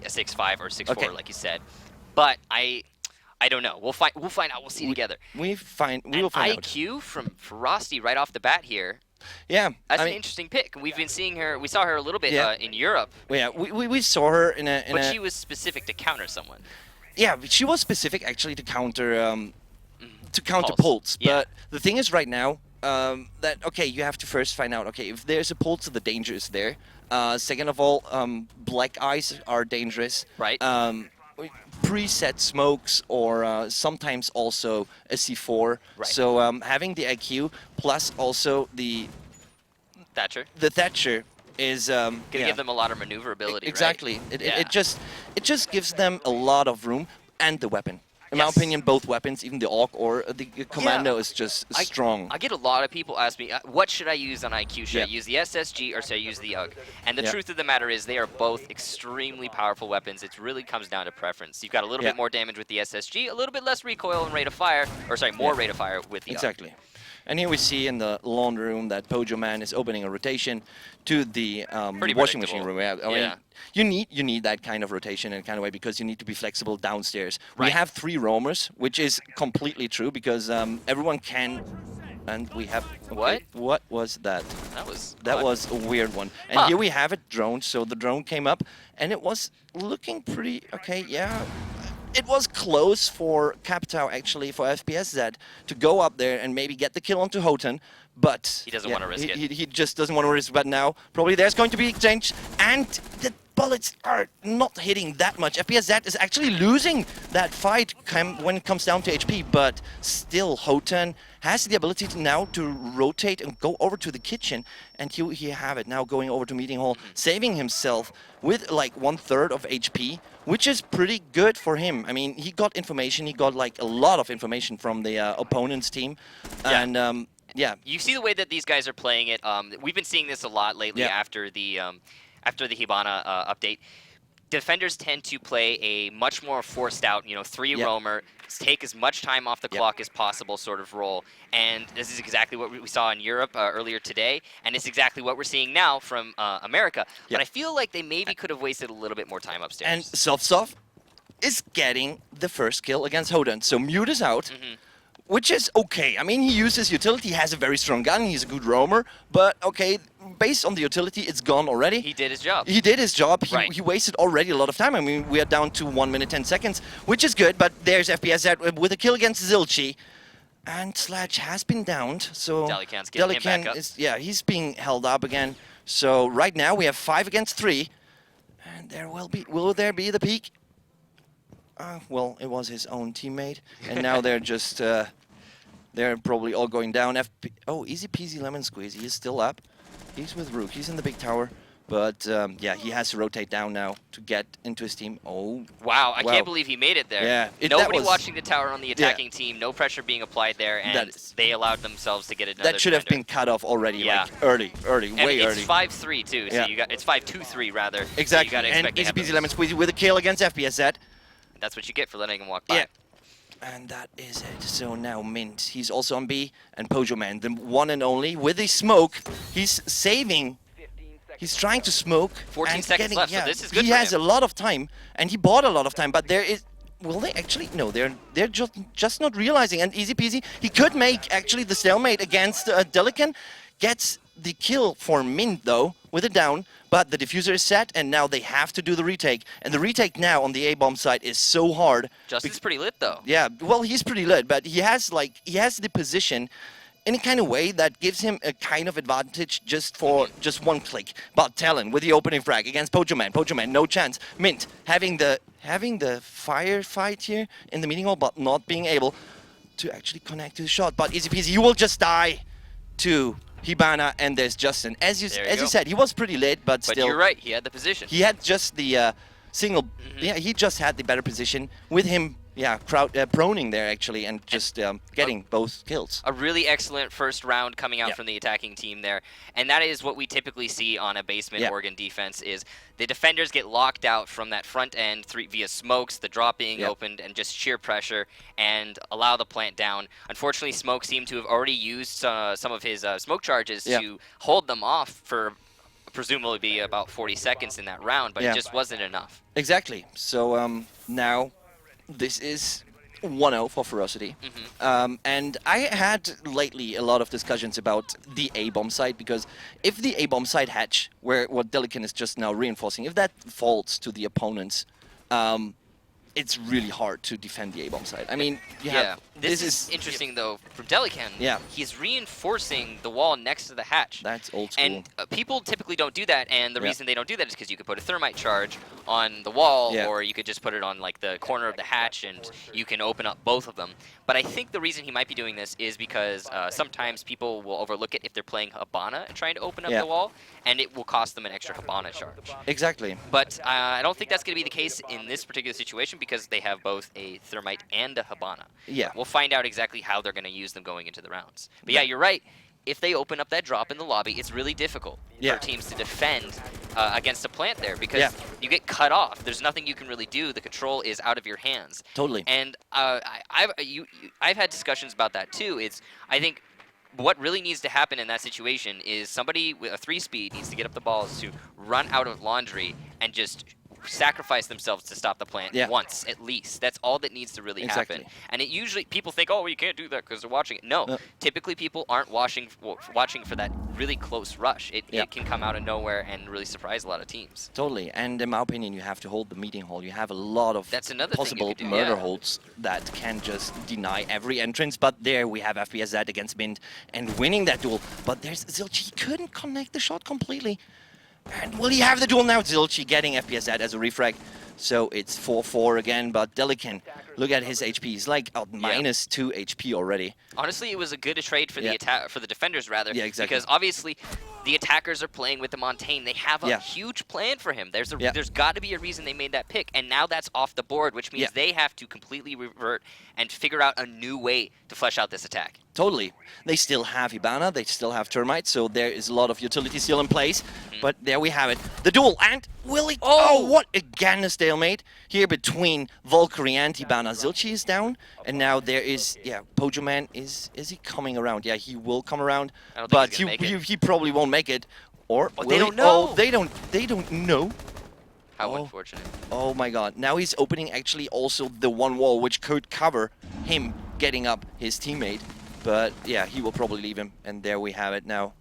a 6'5" or 6'4", Okay. like you said. But I don't know. We'll find out. We'll see together. We will find out. IQ from Ferocity right off the bat here. Yeah, That's an interesting pick. We've been seeing her. We saw her a little bit in Europe. Yeah, we saw her in a. But she was specific to counter someone. Yeah, she was specific actually to counter pulse. Yeah. But the thing is, right now, that okay, you have to first find out. Okay, if there's a pulse, the danger is there. Second of all, black eyes are dangerous. Right. Preset smokes or sometimes also a C4. Right. So having the IQ plus also the Thatcher. The Thatcher is gonna give them a lot of maneuverability. Exactly. Right? It just gives them a lot of room and the weapon. In my opinion, both weapons, even the AUG or the Commando, is just strong. I get a lot of people ask me, what should I use on IQ? Should I use the SSG or should I use the UG? And the truth of the matter is they are both extremely powerful weapons. It really comes down to preference. You've got a little bit more damage with the SSG, a little bit less recoil and rate of fire, or sorry, more rate of fire with the UG. Exactly. And here we see in the laundry room that Pojo Man is opening a rotation to the washing machine room. I mean, you need that kind of rotation in a kind of way because you need to be flexible downstairs. Right. We have 3 roamers, which is completely true because everyone can. And we have what was that? That was a weird one. And here we have a drone. So the drone came up, and it was looking pretty okay. Yeah. It was close for Captau, actually, for FPSZ to go up there and maybe get the kill onto Houghton, but he doesn't want to risk it. He just doesn't want to risk it. But now, probably there's going to be exchange, and the bullets are not hitting that much. FPSZ is actually losing that fight when it comes down to HP, but still, Houghton has the ability now to rotate and go over to the kitchen, and here you have it now going over to meeting hall, saving himself with like 1/3 of HP, which is pretty good for him. I mean, he got information, he got like a lot of information from the opponent's team, and you see the way that these guys are playing it. We've been seeing this a lot lately after the Hibana update. Defenders tend to play a much more forced out, 3 roamer, take as much time off the clock as possible sort of role. And this is exactly what we saw in Europe earlier today, and it's exactly what we're seeing now from America. But I feel like they maybe could have wasted a little bit more time upstairs. And Sovsov is getting the first kill against Hoden. So Mute is out. Which is okay. I mean, he uses utility, he has a very strong gun, he's a good roamer, but okay, based on the utility, it's gone already. He did his job. He did his job. He wasted already a lot of time. I mean, we are down to 1 minute 10 seconds, which is good, but there's FPS with a kill against Zilchi. And Sledge has been downed, so Delican's getting him back up. He's being held up again. So right now we have 5 against 3, and will there be the peak? Well, it was his own teammate, and now they're just, they're probably all going down. Easy peasy lemon squeeze, he is still up. He's with Rook, he's in the big tower, but yeah, he has to rotate down now to get into his team. Wow, I can't believe he made it there. Yeah, Nobody watching the tower on the attacking team, no pressure being applied there, and they allowed themselves to get another That should have been cut off already, like early, and way early. It's 5-3 too, so it's 5-2-3 rather. Exactly, so you gotta and easy peasy lemon squeezy with a kill against FPSZ. That's what you get for letting him walk by. Yeah, and that is it. So now Mint, he's also on B, and Pojo Man, the one and only, with his smoke, he's saving. He's trying to smoke. 14 seconds left, so this is good He has a lot of time, and he bought a lot of time, but there is... Will they actually? No, they're just not realizing, and easy peasy. He could make, actually, the stalemate against Delican. Gets the kill for Mint, though, with a down, but the diffuser is set, and now they have to do the retake. And the retake now on the A-bomb side is so hard. Justin's pretty lit, though. Yeah, well, he's pretty lit, but he has the position in a kind of way that gives him a kind of advantage just for just one click. But Talon with the opening frag against Pojo Man. Pojo Man, no chance. Mint having the firefight here in the meeting hall, but not being able to actually connect to the shot. But easy peasy, you will just die to Hibana, and there's Justin. As you said, he was pretty late, but still. But you're right, he had the position. He had just the single. Yeah, he just had the better position with him. Yeah, proning there actually, and just getting both kills. A really excellent first round coming out from the attacking team there, and that is what we typically see on a basement Oregon defense. Is the defenders get locked out from that front end via smokes, the drop being opened, and just sheer pressure, and allow the plant down. Unfortunately, Smoke seemed to have already used some of his smoke charges to hold them off for presumably be about 40 seconds in that round, but Yeah. it just wasn't enough. Exactly. So now this is 1-0 for Ferocity. And I had lately a lot of discussions about the A-bomb side, because if the A-bomb side hatch, where what Delican is just now reinforcing, if that falls to the opponents, it's really hard to defend the A-bomb side. I mean, this is interesting though from Delican. Yeah. He's reinforcing the wall next to the hatch. That's old school. And people typically don't do that, and the reason they don't do that is because you could put a thermite charge on the wall, or you could just put it on like the corner of the hatch, and you can open up both of them. But I think the reason he might be doing this is because sometimes people will overlook it if they're playing Hibana and trying to open up the wall, and it will cost them an extra Hibana charge. Exactly. But I don't think that's going to be the case in this particular situation, because they have both a thermite and a Hibana. Yeah. We'll find out exactly how they're going to use them going into the rounds. But yeah, you're right. If they open up that drop in the lobby, it's really difficult for teams to defend against a plant there, because you get cut off. There's nothing you can really do. The control is out of your hands. Totally. And I've had discussions about that too. I think what really needs to happen in that situation is somebody with a 3-speed needs to get up the balls to run out of laundry and just sacrifice themselves to stop the plant once at least. That's all that needs to really happen. And it usually, people think, oh, well, you can't do that because they're watching it. No, typically people aren't watching for that really close rush. It can come out of nowhere and really surprise a lot of teams. Totally. And in my opinion, you have to hold the meeting hall. You have a lot of possible murder holds that can just deny every entrance. But there we have FPSZ against Mint and winning that duel. But there's Zilch. He couldn't connect the shot completely. And will he have the duel now? Zilchi getting FPSZ as a refrag. So it's 4-4 again, but Delican, look at his HP. He's like out minus 2 HP already. Honestly, it was a good trade for the defenders, rather. Yeah, exactly. Because obviously, the attackers are playing with the Montaigne. They have a huge plan for him. There's got to be a reason they made that pick, and now that's off the board, which means they have to completely revert and figure out a new way to flesh out this attack. Totally. They still have Hibana, they still have Termite, so there is a lot of utility still in place. But there we have it. The duel, and will it... Oh, what again a stalemate here between Valkyrie and Hibana. Zilchi is down, and now there is... Yeah, Pojo Man, is he coming around? Yeah, he will come around, but he probably won't make it. Or they don't know. Oh, they don't know. How unfortunate. Oh my god. Now he's opening actually also the one wall, which could cover him getting up his teammate. But yeah, he will probably leave him, and there we have it now.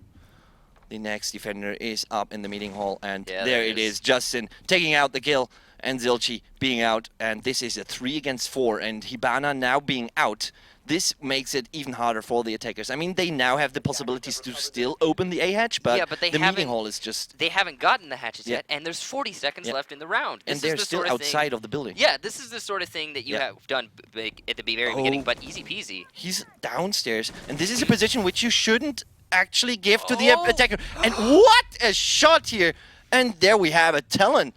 The next defender is up in the meeting hall, and there it is. Justin taking out the kill, and Zilchi being out, and this is a 3 against 4, and Hibana now being out. This makes it even harder for the attackers. I mean, they now have the possibilities to still open the A hatch, but the meeting hall is just... They haven't gotten the hatches yet, and there's 40 seconds left in the round. And they're still outside of the building. Yeah, this is the sort of thing that you have done big at the very beginning, but easy peasy. He's downstairs, and this is a position which you shouldn't actually give to the attacker. And what a shot here! And there we have it, Talon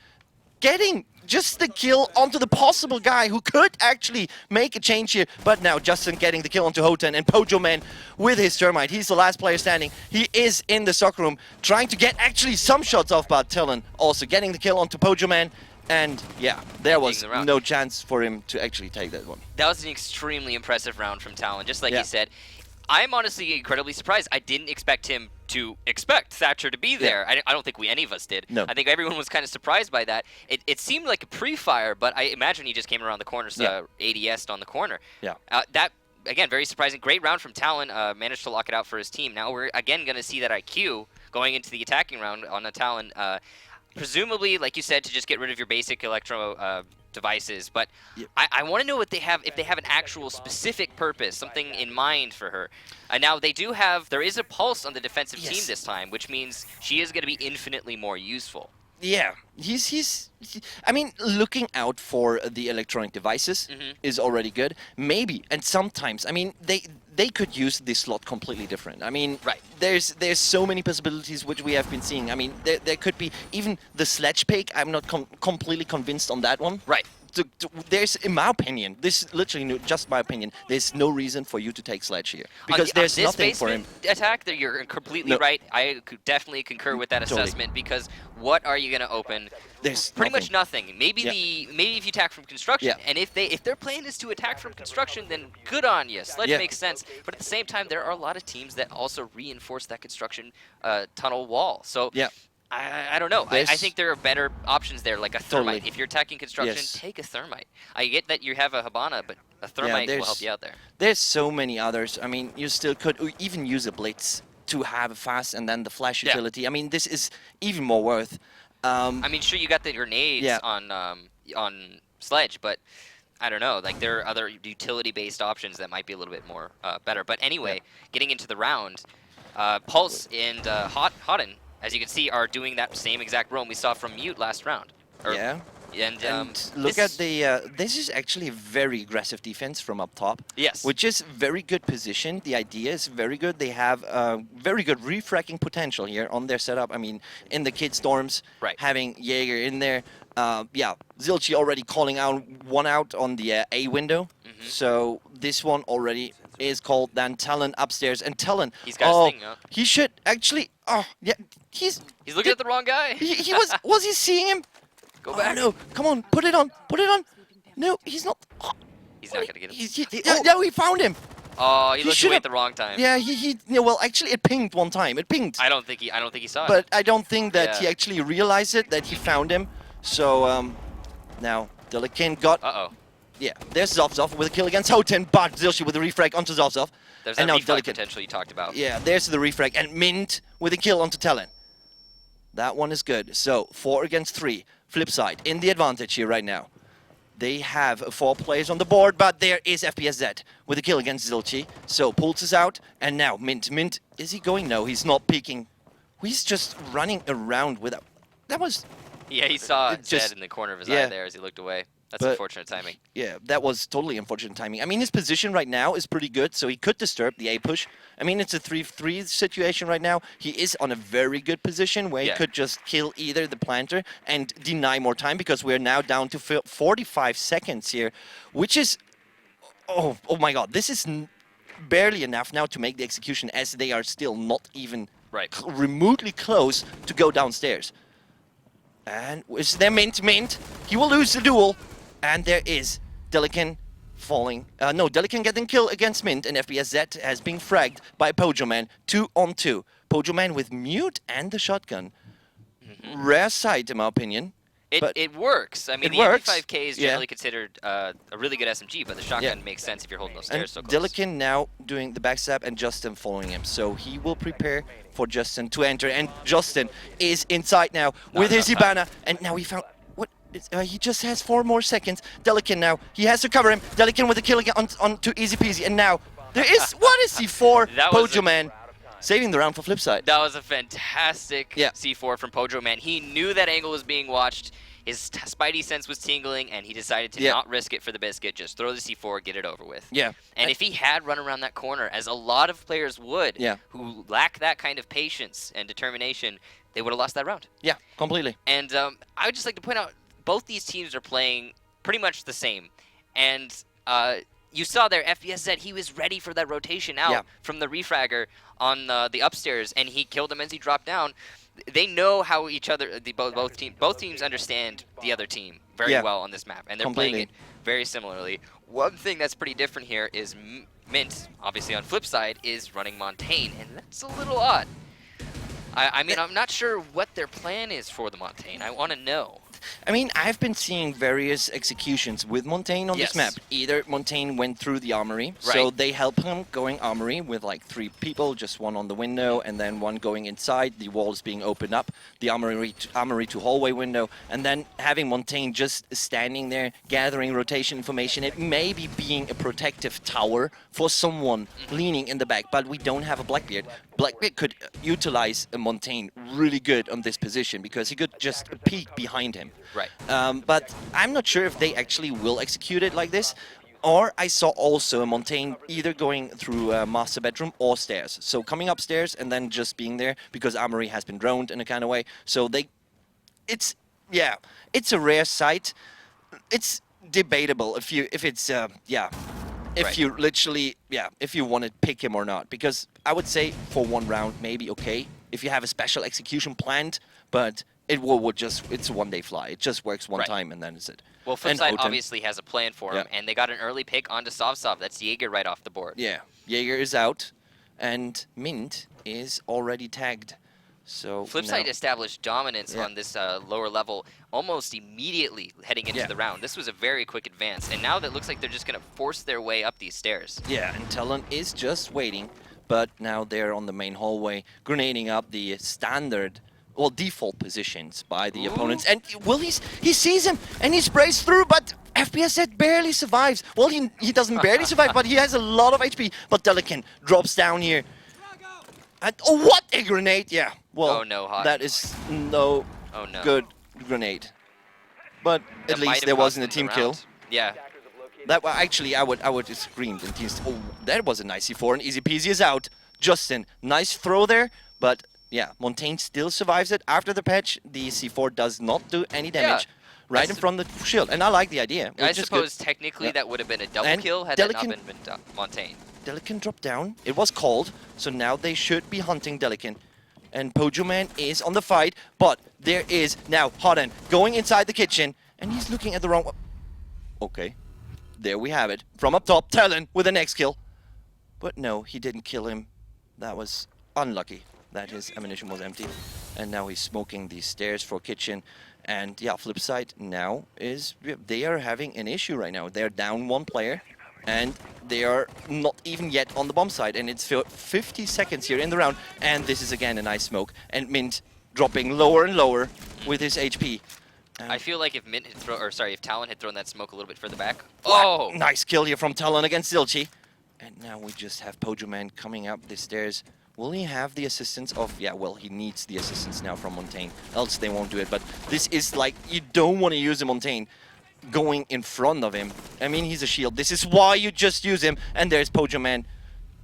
getting just the kill onto the possible guy who could actually make a change here. But now Justin getting the kill onto Hoten, and Pojo Man with his Termite. He's the last player standing. He is in the soccer room trying to get actually some shots off, but Talon also getting the kill onto Pojo Man. And yeah, there was no chance for him to actually take that one. That was an extremely impressive round from Talon, just like he said. I'm honestly incredibly surprised. I didn't expect him to expect Thatcher to be there. I don't think any of us did. No. I think everyone was kind of surprised by that. It seemed like a pre-fire, but I imagine he just came around the corner, so ADS'd on the corner. Yeah. That, again, very surprising. Great round from Talon. Managed to lock it out for his team. Now we're, again, going to see that IQ going into the attacking round on a Talon. Presumably, like you said, to just get rid of your basic electro devices, but I want to know if they have an actual specific purpose, something in mind for her. Now there is a pulse on the defensive team this time, which means she is going to be infinitely more useful. Yeah, I mean, looking out for the electronic devices is already good. Maybe, and sometimes, I mean, they could use this slot completely different. I mean, there's so many possibilities which we have been seeing. I mean, there could be even the sledge pick. I'm not completely convinced on that one. Right. There's, in my opinion, this is literally just my opinion, there's no reason for you to take Sledge here. Because there's nothing for him. Attack, you're completely right. I could definitely concur with that assessment, because what are you going to open? There's pretty much nothing. Maybe if you attack from construction, and if their plan is to attack from construction, then good on you. Sledge makes sense. But at the same time, there are a lot of teams that also reinforce that construction tunnel wall. So I don't know. I think there are better options there, like a thermite. Totally. If you're attacking construction, Yes. take a thermite. I get that you have a Hibana, but a thermite will help you out there. There's so many others. I mean, you still could even use a blitz to have a fast and then the flash utility. I mean, this is even more worth. I mean, sure, you got the grenades on Sledge, but I don't know. Like, there are other utility-based options that might be a little bit more better. But anyway, getting into the round, Pulse and Hodden, as you can see, are doing that same exact roam we saw from Mute last round. And look at the... this is actually a very aggressive defense from up top. Yes. Which is very good position. The idea is very good. They have very good refracking potential here on their setup. I mean, in the Kid Storms, having Jaeger in there. Yeah, Zilchi already calling out one out on the A window. So this one already is called. Then Talon upstairs. And Talon, he's got his thing up. He should actually... Oh, yeah, he's looking at the wrong guy. He was he seeing him? Go back. Oh, no, come on, put it on, put it on. No, he's not. Oh, he's not gonna get him. No, he found him. Oh, he looked away at the wrong time. Yeah, well, actually, it pinged one time. It pinged. I don't think he saw it. But I don't think that he actually realized it, that he found him. So, now, Delikin got... Yeah, there's Zovzov with a kill against Hoten, but Zilchi with a refrag onto Zovzov. There's that refrag potential you talked about. Yeah, there's the refrag. And Mint with a kill onto Talon. That one is good. So, 4 against 3. Flipside in the advantage here right now. They have 4 players on the board, but there is FPSZ with a kill against Zilchi. So, Pulse is out, and now Mint. Mint, is he going? No, he's not peeking. He's just running around without... That was... Yeah, he saw Zed in the corner of his eye there as he looked away. That's unfortunate timing. Yeah, that was totally unfortunate timing. I mean, his position right now is pretty good, so he could disturb the A push. I mean, it's a 3-3 situation right now. He is on a very good position where he could just kill either the planter and deny more time, because we're now down to 45 seconds here, which is... Oh my god, this is barely enough now to make the execution, as they are still not even remotely close to go downstairs. And is there Mint? He will lose the duel. And there is Delican falling. No, Delican getting killed against Mint, and FPSZ has been fragged by Pojo Man. 2 on 2. Pojo Man with Mute and the shotgun. Rare sight, in my opinion. It works. I mean, the MP5K is generally considered a really good SMG, but the shotgun makes sense if you're holding those stairs so close. Delican now doing the backstab and Justin following him. So he will prepare for Justin to enter. And Justin is inside now with his Hibana. And now he found... he just has 4 more seconds. Delican now, he has to cover him. Delican with a kill again on easy peasy. And now, there is... What is C4? Pojo Man saving the round for Flipside. That was a fantastic C4 from Pojo Man. He knew that angle was being watched. His spidey sense was tingling, and he decided to not risk it for the biscuit. Just throw the C4, get it over with. Yeah. And if he had run around that corner, as a lot of players would, who lack that kind of patience and determination, they would have lost that round. Yeah, completely. And I would just like to point out, both these teams are playing pretty much the same. And you saw there, FPSZ, he was ready for that rotation out from the refragger on the upstairs, and he killed him as he dropped down. They know how each other, both teams understand the other team very well on this map, and they're playing it very similarly. One thing that's pretty different here is Mint, obviously on Flipside, is running Montaigne, and that's a little odd. I mean, I'm not sure what their plan is for the Montaigne. I want to know. I mean, I've been seeing various executions with Montaigne on this map. Either Montaigne went through the armory, so they help him going armory with like 3 people, just 1 on the window, and then 1 going inside. The walls being opened up, the armory to hallway window, and then having Montaigne just standing there, gathering rotation information. It may be being a protective tower for someone leaning in the back, but we don't have a Blackbeard. Blackbeard could utilize a Montaigne really good on this position, because he could just peek behind him. Right. But I'm not sure if they actually will execute it like this. Or I saw also a Montaigne either going through master bedroom or stairs. So coming upstairs and then just being there, because armory has been droned in a kind of way. So it's a rare sight. It's debatable if you literally, if you want to pick him or not. Because I would say for 1 round, maybe okay. If you have a special execution planned, but it's a 1-day fly. It just works one time and then it's it. Well, Flipside obviously has a plan for him, and they got an early pick onto Sovsov. That's Jaeger right off the board. Yeah, Jaeger is out, and Mint is already tagged. So Flipside now, established dominance on this lower level almost immediately heading into the round. This was a very quick advance, and now that looks like they're just going to force their way up these stairs. yeah, and Talon is just waiting, but now they're on the main hallway, grenading up the standard, well, default positions by the opponents. And he sees him, and he sprays through, but FPSZ barely survives. Well, he doesn't barely survive, but he has a lot of HP. But Delican drops down here. And, oh, what a grenade! Yeah, well, oh, no, Hot. that is no, good grenade. But at least there wasn't a team kill. Yeah. That actually, I would have screamed and teased. Oh, that was a nice C4, and easy peasy is out. Justin, nice throw there, but yeah, Montaigne still survives it. After the patch, the C4 does not do any damage. Right in front of the shield, and I like the idea. I suppose technically that would have been a double kill had that not been Montaigne. Delican dropped down. It was called, so now they should be hunting Delican. And Pojo Man is on the fight, but there is now Hoden going inside the kitchen, and he's looking at the wrong... Okay, there we have it. From up top, Talon with the next kill. But no, he didn't kill him. That was unlucky that his ammunition was empty. And now he's smoking the stairs for kitchen. And yeah, Flipside now is... They are having an issue right now. They're down one player. And they are not even yet on the bomb side, and it's 50 seconds here in the round, and this is again a nice smoke, and Mint dropping lower and lower with his HP. I feel like if if Talon had thrown that smoke a little bit further back. Oh, nice kill here from Talon against Zilchi. And now we just have Pojo Man coming up the stairs. Will he have the assistance of... Yeah, well, he needs the assistance now from Montaigne, else they won't do it. But this is like, you don't want to use the Montaigne going in front of him. I mean, he's a shield. This is why you just use him. And there's Pojo Man.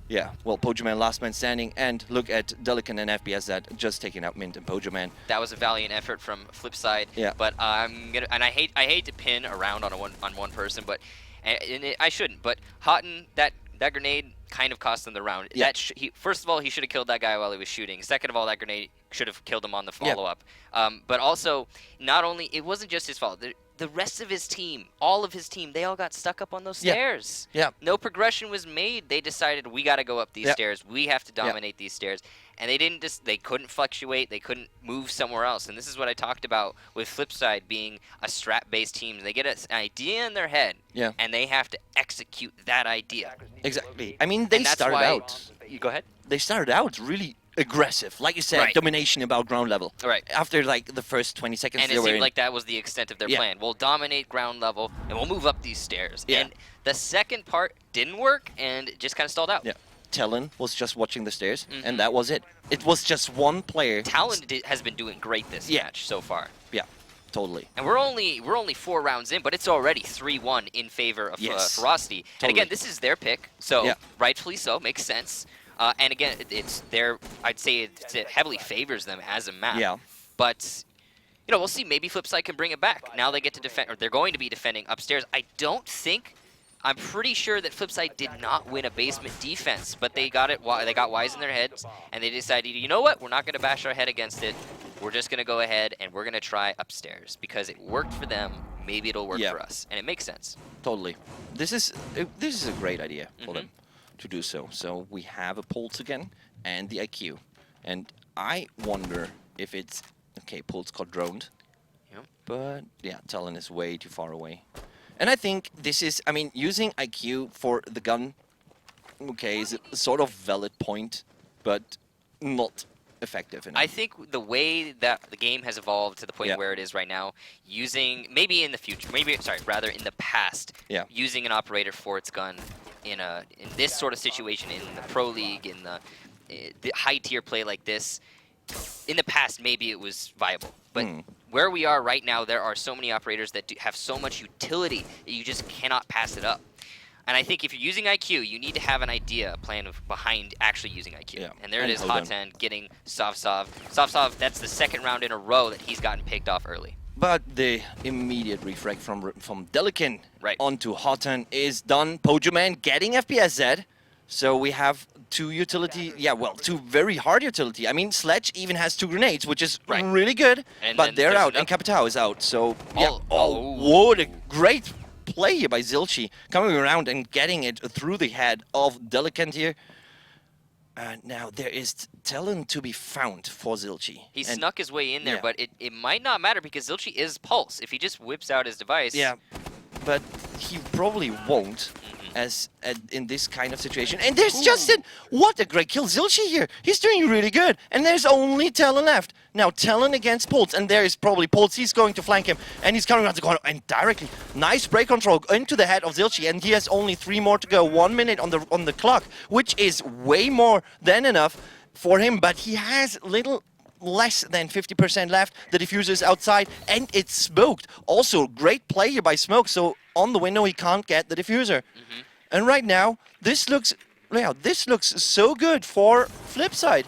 Yeah, well, Pojo Man last man standing. And look at Delican and FPSZ just taking out Mint and Pojo Man. That was a valiant effort from Flipside. Yeah. But I'm gonna, and I hate to pin around on one person, but I shouldn't. But Houghton, that grenade kind of cost him the round. Yeah. First of all, he should have killed that guy while he was shooting. Second of all, that grenade should have killed him on the follow-up. But also, not only, it wasn't just his fault. The rest of his team, all of his team, they all got stuck up on those stairs. Yeah. No progression was made. They decided, we got to go up these stairs. We have to dominate these stairs. And they couldn't fluctuate. They couldn't move somewhere else. And this is what I talked about with Flipside being a strat-based team. They get an idea in their head, and they have to execute that idea. Exactly. I mean, they started out. You go ahead. They started out really aggressive, like you said, domination about ground level. Right. After like the first 20 seconds, and it seemed like that was the extent of their plan. We'll dominate ground level, and we'll move up these stairs. And the second part didn't work, and it just kind of stalled out. Yeah. Talon was just watching the stairs, and that was it. It was just one player. Talon has been doing great this match so far. Yeah, totally. And we're only 4 rounds in, but it's already 3-1 in favor of Ferocity. Totally. And again, this is their pick, so rightfully so, makes sense. And again, I'd say it heavily favors them as a map. Yeah. But, you know, we'll see. Maybe Flipside can bring it back. Now they get to defend, or they're going to be defending upstairs. I'm pretty sure that Flipside did not win a basement defense, but they got wise in their heads, and they decided, you know what? We're not going to bash our head against it. We're just going to go ahead, and we're going to try upstairs. Because it worked for them, maybe it'll work for us. And it makes sense. Totally. This is a great idea for them to do so. So we have a Pulse again and the IQ. And I wonder if it's... Okay, Pulse got droned. Yep. But yeah, Talon is way too far away. And I think this is... I mean, using IQ for the gun, okay, is a sort of valid point, but not effective enough. I think the way that the game has evolved to the point where it is right now, using... Maybe in the future, rather in the past, using an operator for its gun in this sort of situation, in the Pro League, in the high-tier play like this, in the past, maybe it was viable. But where we are right now, there are so many operators that have so much utility that you just cannot pass it up. And I think if you're using IQ, you need to have an idea, a plan behind actually using IQ. Yeah. And there it is, Hot10 getting Sovsov. Sovsov, that's the second round in a row that he's gotten picked off early. But the immediate refrag from Delican onto Hot10 is done. Pojo Man getting FPSZ. So we have two utility, two very hard utility. I mean, Sledge even has 2 grenades, which is really good, but they're out, and Capitao is out. So, what a great play here by Zilchi, coming around and getting it through the head of Delicant here. And now there is Talon to be found for Zilchi. He And snuck his way in there, yeah. but it might not matter because Zilchi is Pulse. If he just whips out his device... Yeah, but he probably won't Mm-hmm. in this kind of situation. And there's Justin! What a great kill. Zilchi here. He's doing really good. And there's only Talon left. Now Talon against Pulse. And there is probably Pulse. He's going to flank him. And he's coming around the corner. And directly, nice break control into the head of Zilchi. And he has only 3 more to go. 1 minute on the clock, which is way more than enough for him. But he has little less than 50% left. The diffuser is outside and it's smoked. Also, great play here by Smoke. So on the window, he can't get the diffuser. And right now, this looks so good for Flipside.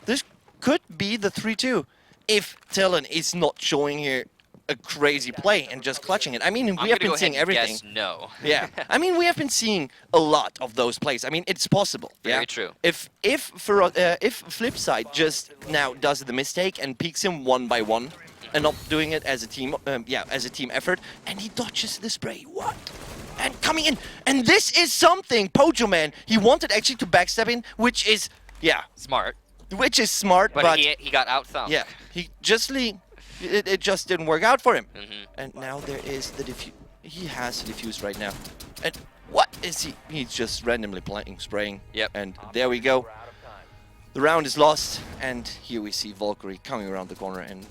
This could be the 3-2 if Talon is not showing here a crazy play and just clutching it. I mean, we have been seeing everything. Guess no. Yeah, I mean, we have been seeing a lot of those plays. I mean, it's possible. Very true. If Flipside just now does the mistake and peeks him 1 by 1, and not doing it as a team, as a team effort, and he dodges the spray. What? And coming in, and this is something. Pojo Man, he wanted actually to backstab in, which is Smart. which is smart, But he got out-thumped. yeah, he justly. It just didn't work out for him. Mm-hmm. And now there is the diffuse. He has the diffuse right now. And what is he? He's just randomly spraying. Yep. And there we go. The round is lost. And here we see Valkyrie coming around the corner and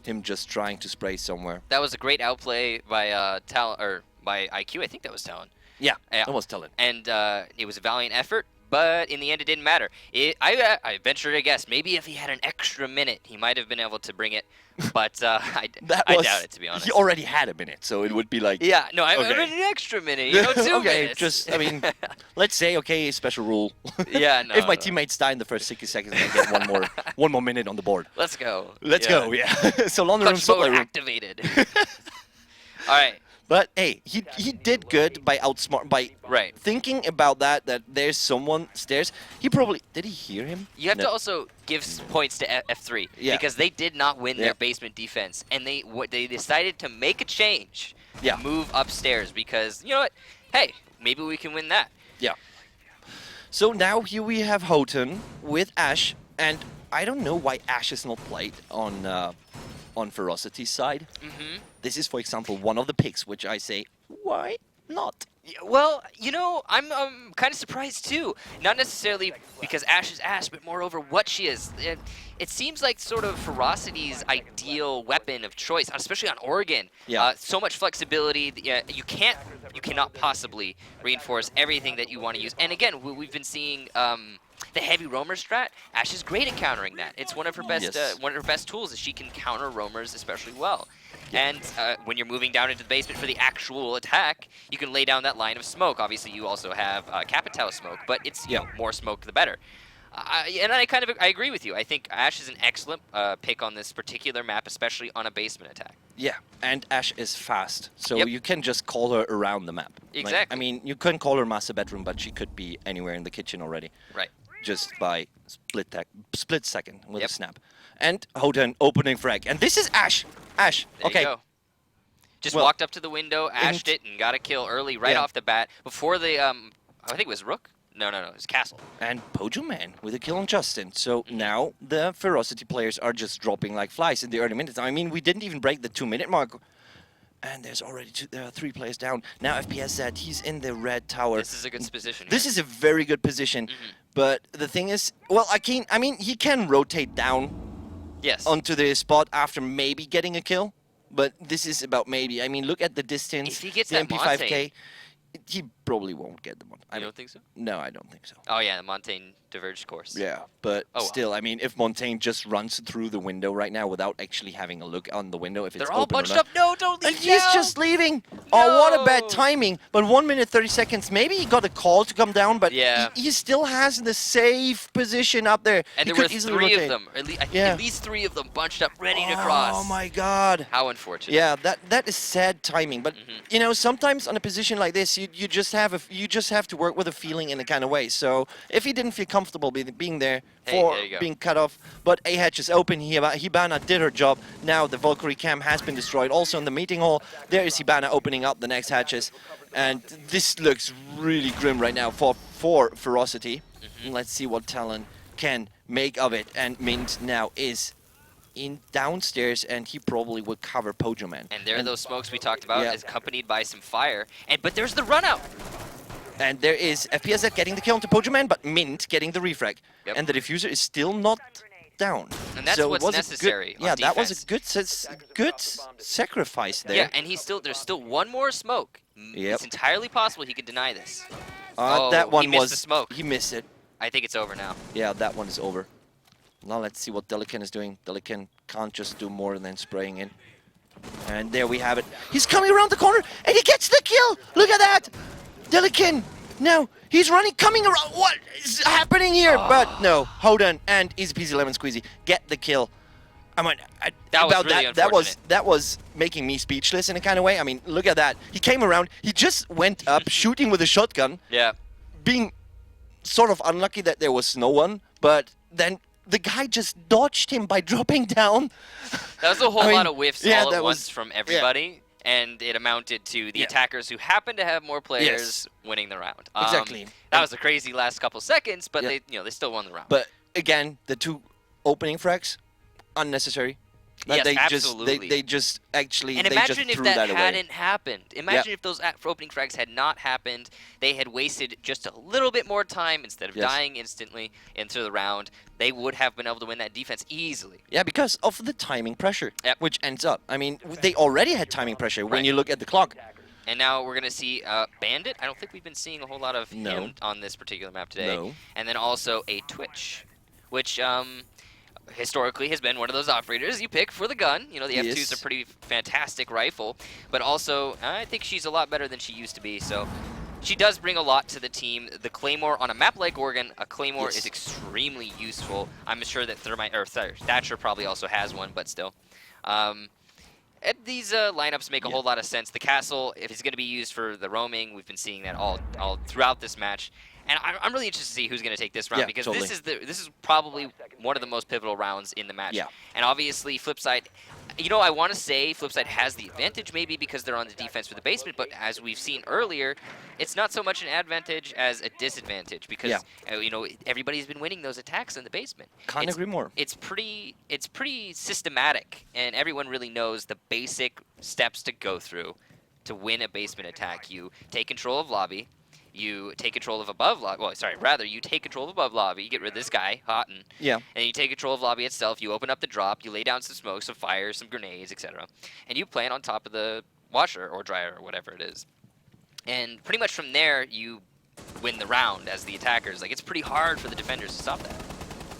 him just trying to spray somewhere. That was a great outplay by Talon, or by IQ. I think that was Talon. Yeah, that was Talon. And it was a valiant effort. But in the end, it didn't matter. I venture to guess, maybe if he had an extra minute, he might have been able to bring it. But I doubt it, to be honest. He already had a minute, so it would be like... Yeah, no, I okay. an extra minute, you know, 2 okay, minutes. just, I mean, let's say, okay, special rule. Yeah, no. If my teammates die in the first 60 seconds, I get one more minute on the board. Let's go. Let's go, yeah. So Laundry Room, Clutch Supply mode Room. activated. All right. But hey, he did good by thinking about that there's someone stairs. He probably did he hear him? You have to also give points to F3 because they did not win their basement defense, and they decided to make a change, move upstairs because you know what? Hey, maybe we can win that. Yeah. So now here we have Houghton with Ash, and I don't know why Ash is not played on Ferocity's side. This is, for example, one of the picks, which I say, why not? Well, you know, I'm kind of surprised too. Not necessarily because Ash is Ash, but moreover what she is. It seems like sort of Ferocity's ideal weapon of choice, especially on Oregon. Yeah. So much flexibility. You cannot possibly reinforce everything that you want to use. And again, we've been seeing the heavy roamer strat. Ash is great at countering that. It's one of her best tools. Is she can counter roamers especially well. And when you're moving down into the basement for the actual attack, you can lay down that line of smoke. Obviously, you also have Capital smoke, but it's more smoke the better. And I agree with you. I think Ash is an excellent pick on this particular map, especially on a basement attack. Yeah, and Ash is fast, so you can just call her around the map. Exactly. Like, I mean, you couldn't call her master bedroom, but she could be anywhere in the kitchen already. Right. Just by split second with a snap. And Houghton opening frag. And this is Ash. Ash, There okay. you go. Just walked up to the window, ashed it, and got a kill early right off the bat. Before the, I think it was Rook? No, it was Castle. And Pojo Man with a kill on Justin. So now the Ferocity players are just dropping like flies in the early minutes. I mean, we didn't even break the 2-minute mark. And there's already 3 players down. Now FPS said he's in the red tower. This is a good position. This is a very good position. But the thing is, well, I mean, he can rotate down onto the spot after maybe getting a kill. But this is about maybe. I mean, look at the distance. If he gets the that MP5K, Montaigne. he probably won't get the one. You don't think so? No, I don't think so. Oh, yeah, the Montaigne diverged course. Yeah, but still, I mean, if Montaigne just runs through the window right now without actually having a look on the window, if it's They're all open or bunched not, up. No, don't leave. and he's just leaving. Oh, what a bad timing. But 1 minute 30 seconds. Maybe he got a call to come down, but he still has the safe position up there. And he there were could easily 3 rotate. of them. At least 3 of them bunched up, ready to cross. Oh my god. How unfortunate. Yeah, that is sad timing. But you know, sometimes on a position like this, you just have to work with a feeling in a kind of way. So if he didn't feel comfortable being there for being cut off, but A hatch is open. Hibana did her job. Now the Valkyrie cam has been destroyed. Also in the meeting hall, there is Hibana opening up the next hatches, and this looks really grim right now for Ferocity. Let's see what Talon can make of it. And Mint now is in downstairs, and he probably will cover Pojo Man. And there are those smokes we talked about, accompanied by some fire. But there's the run out. And there is FPSZ getting the kill onto Pojo Man, but Mint getting the refrag. And the diffuser is still not down. And that's what's necessary. Yeah, that was a good sacrifice there. Yeah, and there's still one more smoke. It's entirely possible he could deny this. That one he missed the smoke. He missed it. I think it's over now. Yeah, that one is over. Now let's see what Delican is doing. Delican can't just do more than spraying in. And there we have it. He's coming around the corner, and he gets the kill! Look at that! Delican! No, he's running, coming around. What is happening here? But no, hold on, and easy peasy lemon squeezy. Get the kill. I mean, that was making me speechless in a kind of way. I mean, look at that. He came around, he just went up shooting with a shotgun. Yeah. Being sort of unlucky that there was no one, but then the guy just dodged him by dropping down. That was a whole lot of whiffs all at once from everybody. Yeah. And it amounted to the attackers who happened to have more players winning the round. Exactly. That was a crazy last couple seconds, but they still won the round. But again, the two opening frags, unnecessary. Yes, they absolutely. They just actually. And imagine if that hadn't happened. Imagine if those opening frags had not happened. They had wasted just a little bit more time instead of dying instantly into the round. They would have been able to win that defense easily. Yeah, because of the timing pressure, which ends up. I mean, they already had timing pressure when you look at the clock. And now we're going to see Bandit. I don't think we've been seeing a whole lot of him on this particular map today. No. And then also a Twitch, which historically has been one of those operators you pick for the gun. You know, the F2 is a pretty fantastic rifle. But also, I think she's a lot better than she used to be. So she does bring a lot to the team. The Claymore, on a map like Oregon, a Claymore is extremely useful. I'm sure that Thatcher probably also has one, but still. These lineups make a whole lot of sense. The castle, if it's going to be used for the roaming, we've been seeing that all throughout this match. And I'm really interested to see who's going to take this round because this is probably one of the most pivotal rounds in the match. Yeah. And obviously, Flipside, you know, I want to say Flipside has the advantage maybe because they're on the defense for the basement, but as we've seen earlier, it's not so much an advantage as a disadvantage because you know, everybody's been winning those attacks in the basement. Can't agree more. It's pretty systematic, and everyone really knows the basic steps to go through to win a basement attack. You take control of lobby. You take control of above lobby. Well, sorry, rather you take control of above lobby. You get rid of this guy, Houghton. Yeah. And you take control of lobby itself. You open up the drop. You lay down some smoke, some fire, some grenades, etc. And you plant on top of the washer or dryer or whatever it is. And pretty much from there, you win the round as the attackers. Like, it's pretty hard for the defenders to stop that.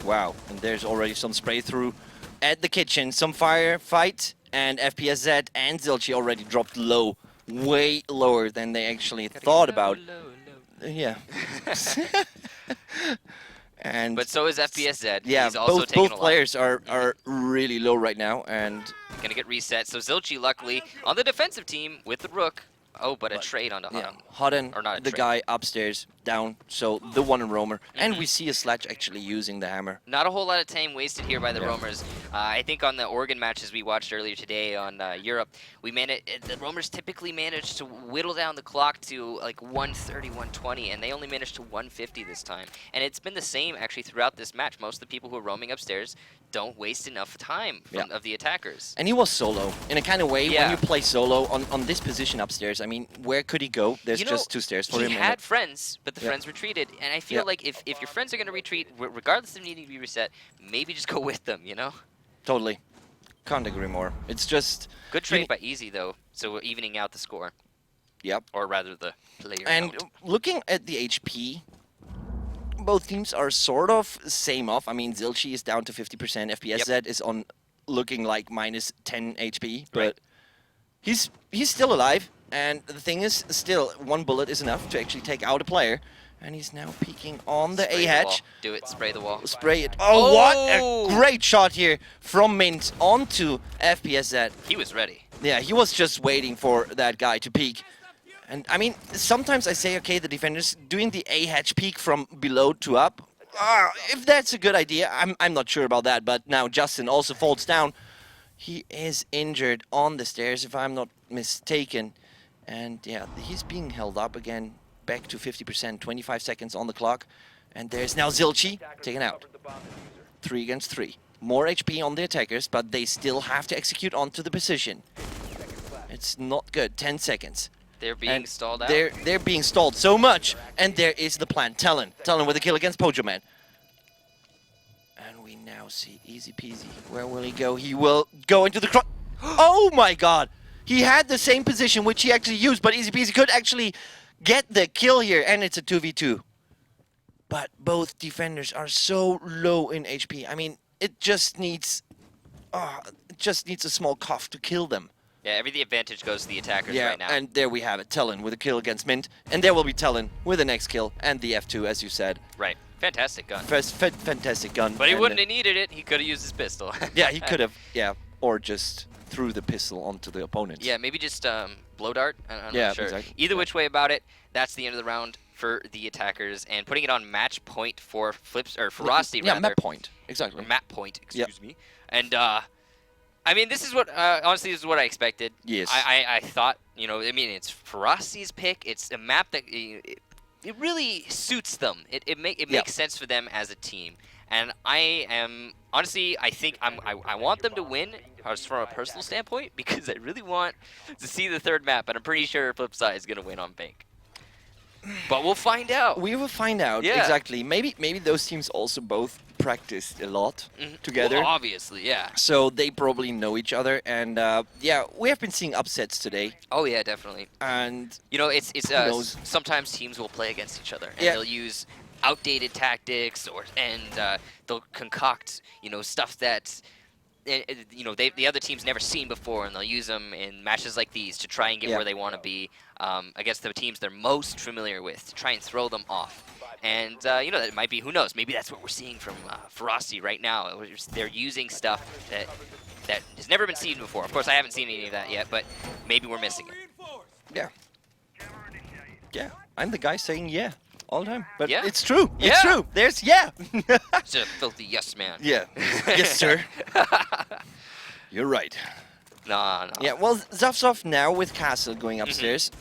Wow. And there's already some spray through at the kitchen. Some firefight, and FPSZ and Zilchi already dropped low. Way lower than they actually thought about. Yeah. But so is FPSZ. Yeah, he's also both players are really low right now, and gonna get reset. So Zilchi, luckily, on the defensive team with the Rook. Oh, but a trade onto Houghton. Yeah, Houghton, the guy upstairs, down, so the one in Roamer. And we see a Sledge actually using the hammer. Not a whole lot of time wasted here by the Roamers. I think on the Oregon matches we watched earlier today on Europe, the Roamers typically manage to whittle down the clock to like 130, 120, and they only managed to 150 this time. And it's been the same actually throughout this match. Most of the people who are roaming upstairs don't waste enough time of the attackers. And he was solo, in a kind of way, when you play solo on this position upstairs. I mean, where could he go? There's just two stairs for him. He had friends, but the friends retreated. And I feel like if your friends are going to retreat, regardless of needing to be reset, maybe just go with them, you know? Totally. Can't agree more. It's just... Good trade by Easy, though, so we're evening out the score. Yep. Or rather, the player And looking at the HP, both teams are sort of same off. I mean, Zilchi is down to 50%. FPSZ is on looking like minus 10 HP, but he's still alive. And the thing is, still, one bullet is enough to actually take out a player. And he's now peeking on the A-hatch. Do it, spray the wall. Spray it. Oh, what a great shot here from Mint onto FPSZ. He was ready. Yeah, he was just waiting for that guy to peek. And I mean, sometimes I say, okay, the defenders doing the A-hatch peek from below to up. If that's a good idea, I'm not sure about that. But now Justin also falls down. He is injured on the stairs, if I'm not mistaken. And yeah, he's being held up again, back to 50%, 25 seconds on the clock. And there's now Zilchi taken out. 3 against 3. More HP on the attackers, but they still have to execute onto the position. It's not good. 10 seconds. They're being stalled out. They're being stalled so much. And there is the plan. Talon with a kill against Pojoman. And we now see Easy Peasy. Where will he go? He will go into the cross. Oh my god! He had the same position which he actually used, but Easy Peasy could actually get the kill here, and it's a 2v2. But both defenders are so low in HP. I mean, it just needs a small cough to kill them. Yeah, the advantage goes to the attackers right now. And there we have it. Talon with a kill against Mint. And there will be Talon with the next kill and the F2, as you said. Right. Fantastic gun. Fantastic gun. But he wouldn't have needed it. He could have used his pistol. Yeah, he could have. Yeah. Or just threw the pistol onto the opponent. Yeah, maybe just blow dart. I'm yeah, not sure. Exactly. Either which way about it, that's the end of the round for the attackers. And putting it on match point for Ferocity, rather. Yeah, map point. Exactly. Or map point, excuse me. And, I mean, this is what, honestly, this is what I expected. Yes. I thought, you know, I mean, it's Ferocity's pick. It's a map that, it really suits them. It makes sense for them as a team. And I am, honestly, I think I want them to win from a personal standpoint because I really want to see the third map. And I'm pretty sure Flipside is going to win on Bank. But we'll find out. We will find out, exactly. Maybe those teams also both practiced a lot together. Well, obviously, yeah. So they probably know each other, and yeah, we have been seeing upsets today. Oh yeah, definitely. And you know, it's sometimes teams will play against each other, and they'll use outdated tactics, and they'll concoct, you know, stuff that you know the other team's never seen before, and they'll use them in matches like these to try and get where they want to be against the teams they're most familiar with, to try and throw them off. And, you know, that might be, who knows, maybe that's what we're seeing from Ferocity right now. They're using stuff that has never been seen before. Of course, I haven't seen any of that yet, but maybe we're missing it. Yeah. Yeah, I'm the guy saying yeah all the time. But yeah. It's true. It's true. There's yeah. It's a filthy yes man. Yeah. Yes, sir. You're right. No. Yeah, well, Zafsov now with Castle going upstairs.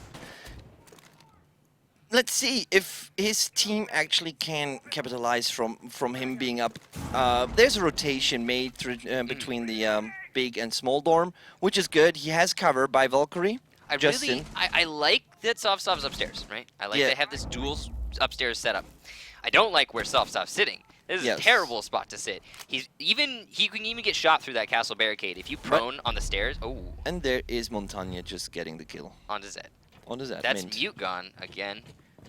Let's see if his team actually can capitalize from him being up. There's a rotation made through, between the big and small dorm, which is good. He has cover by Valkyrie. I like that Zafsov's upstairs, right? I like they have this dual upstairs setup. I don't like where Zafsov's sitting. This is a terrible spot to sit. He can even get shot through that castle barricade if you prone on the stairs. Oh. And there is Montagne just getting the kill. On to Zed. On to Zed. That's Mute gone again.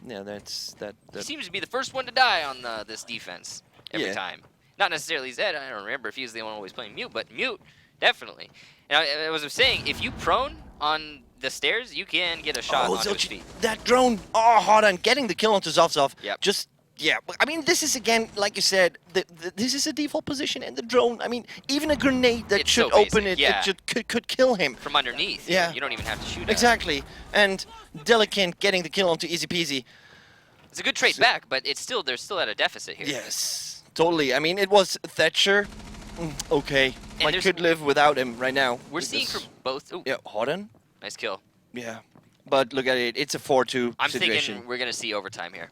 Yeah, that's that. He seems to be the first one to die on this defense every time. Not necessarily Zed. I don't remember if he was the one always playing Mute, but Mute definitely. Now, as I was saying, if you prone on the stairs, you can get a shot onto his feet. That drone. Oh, hard on getting the kill onto Zafsov. Yep. Yeah, I mean, this is, again, like you said, this is a default position, and the drone, I mean, even a grenade that should open it, could kill him. From underneath. Yeah. You don't even have to shoot Exactly. And Delicant getting the kill onto Easy Peasy. It's a good trade back, but they're still at a deficit here. Yes, totally. I mean, it was Thatcher. Okay. I could live without him right now. We're seeing from both. Ooh. Yeah, Hodden. Nice kill. Yeah. But look at it. It's a 4-2 I'm situation. thinking we're going to see overtime here.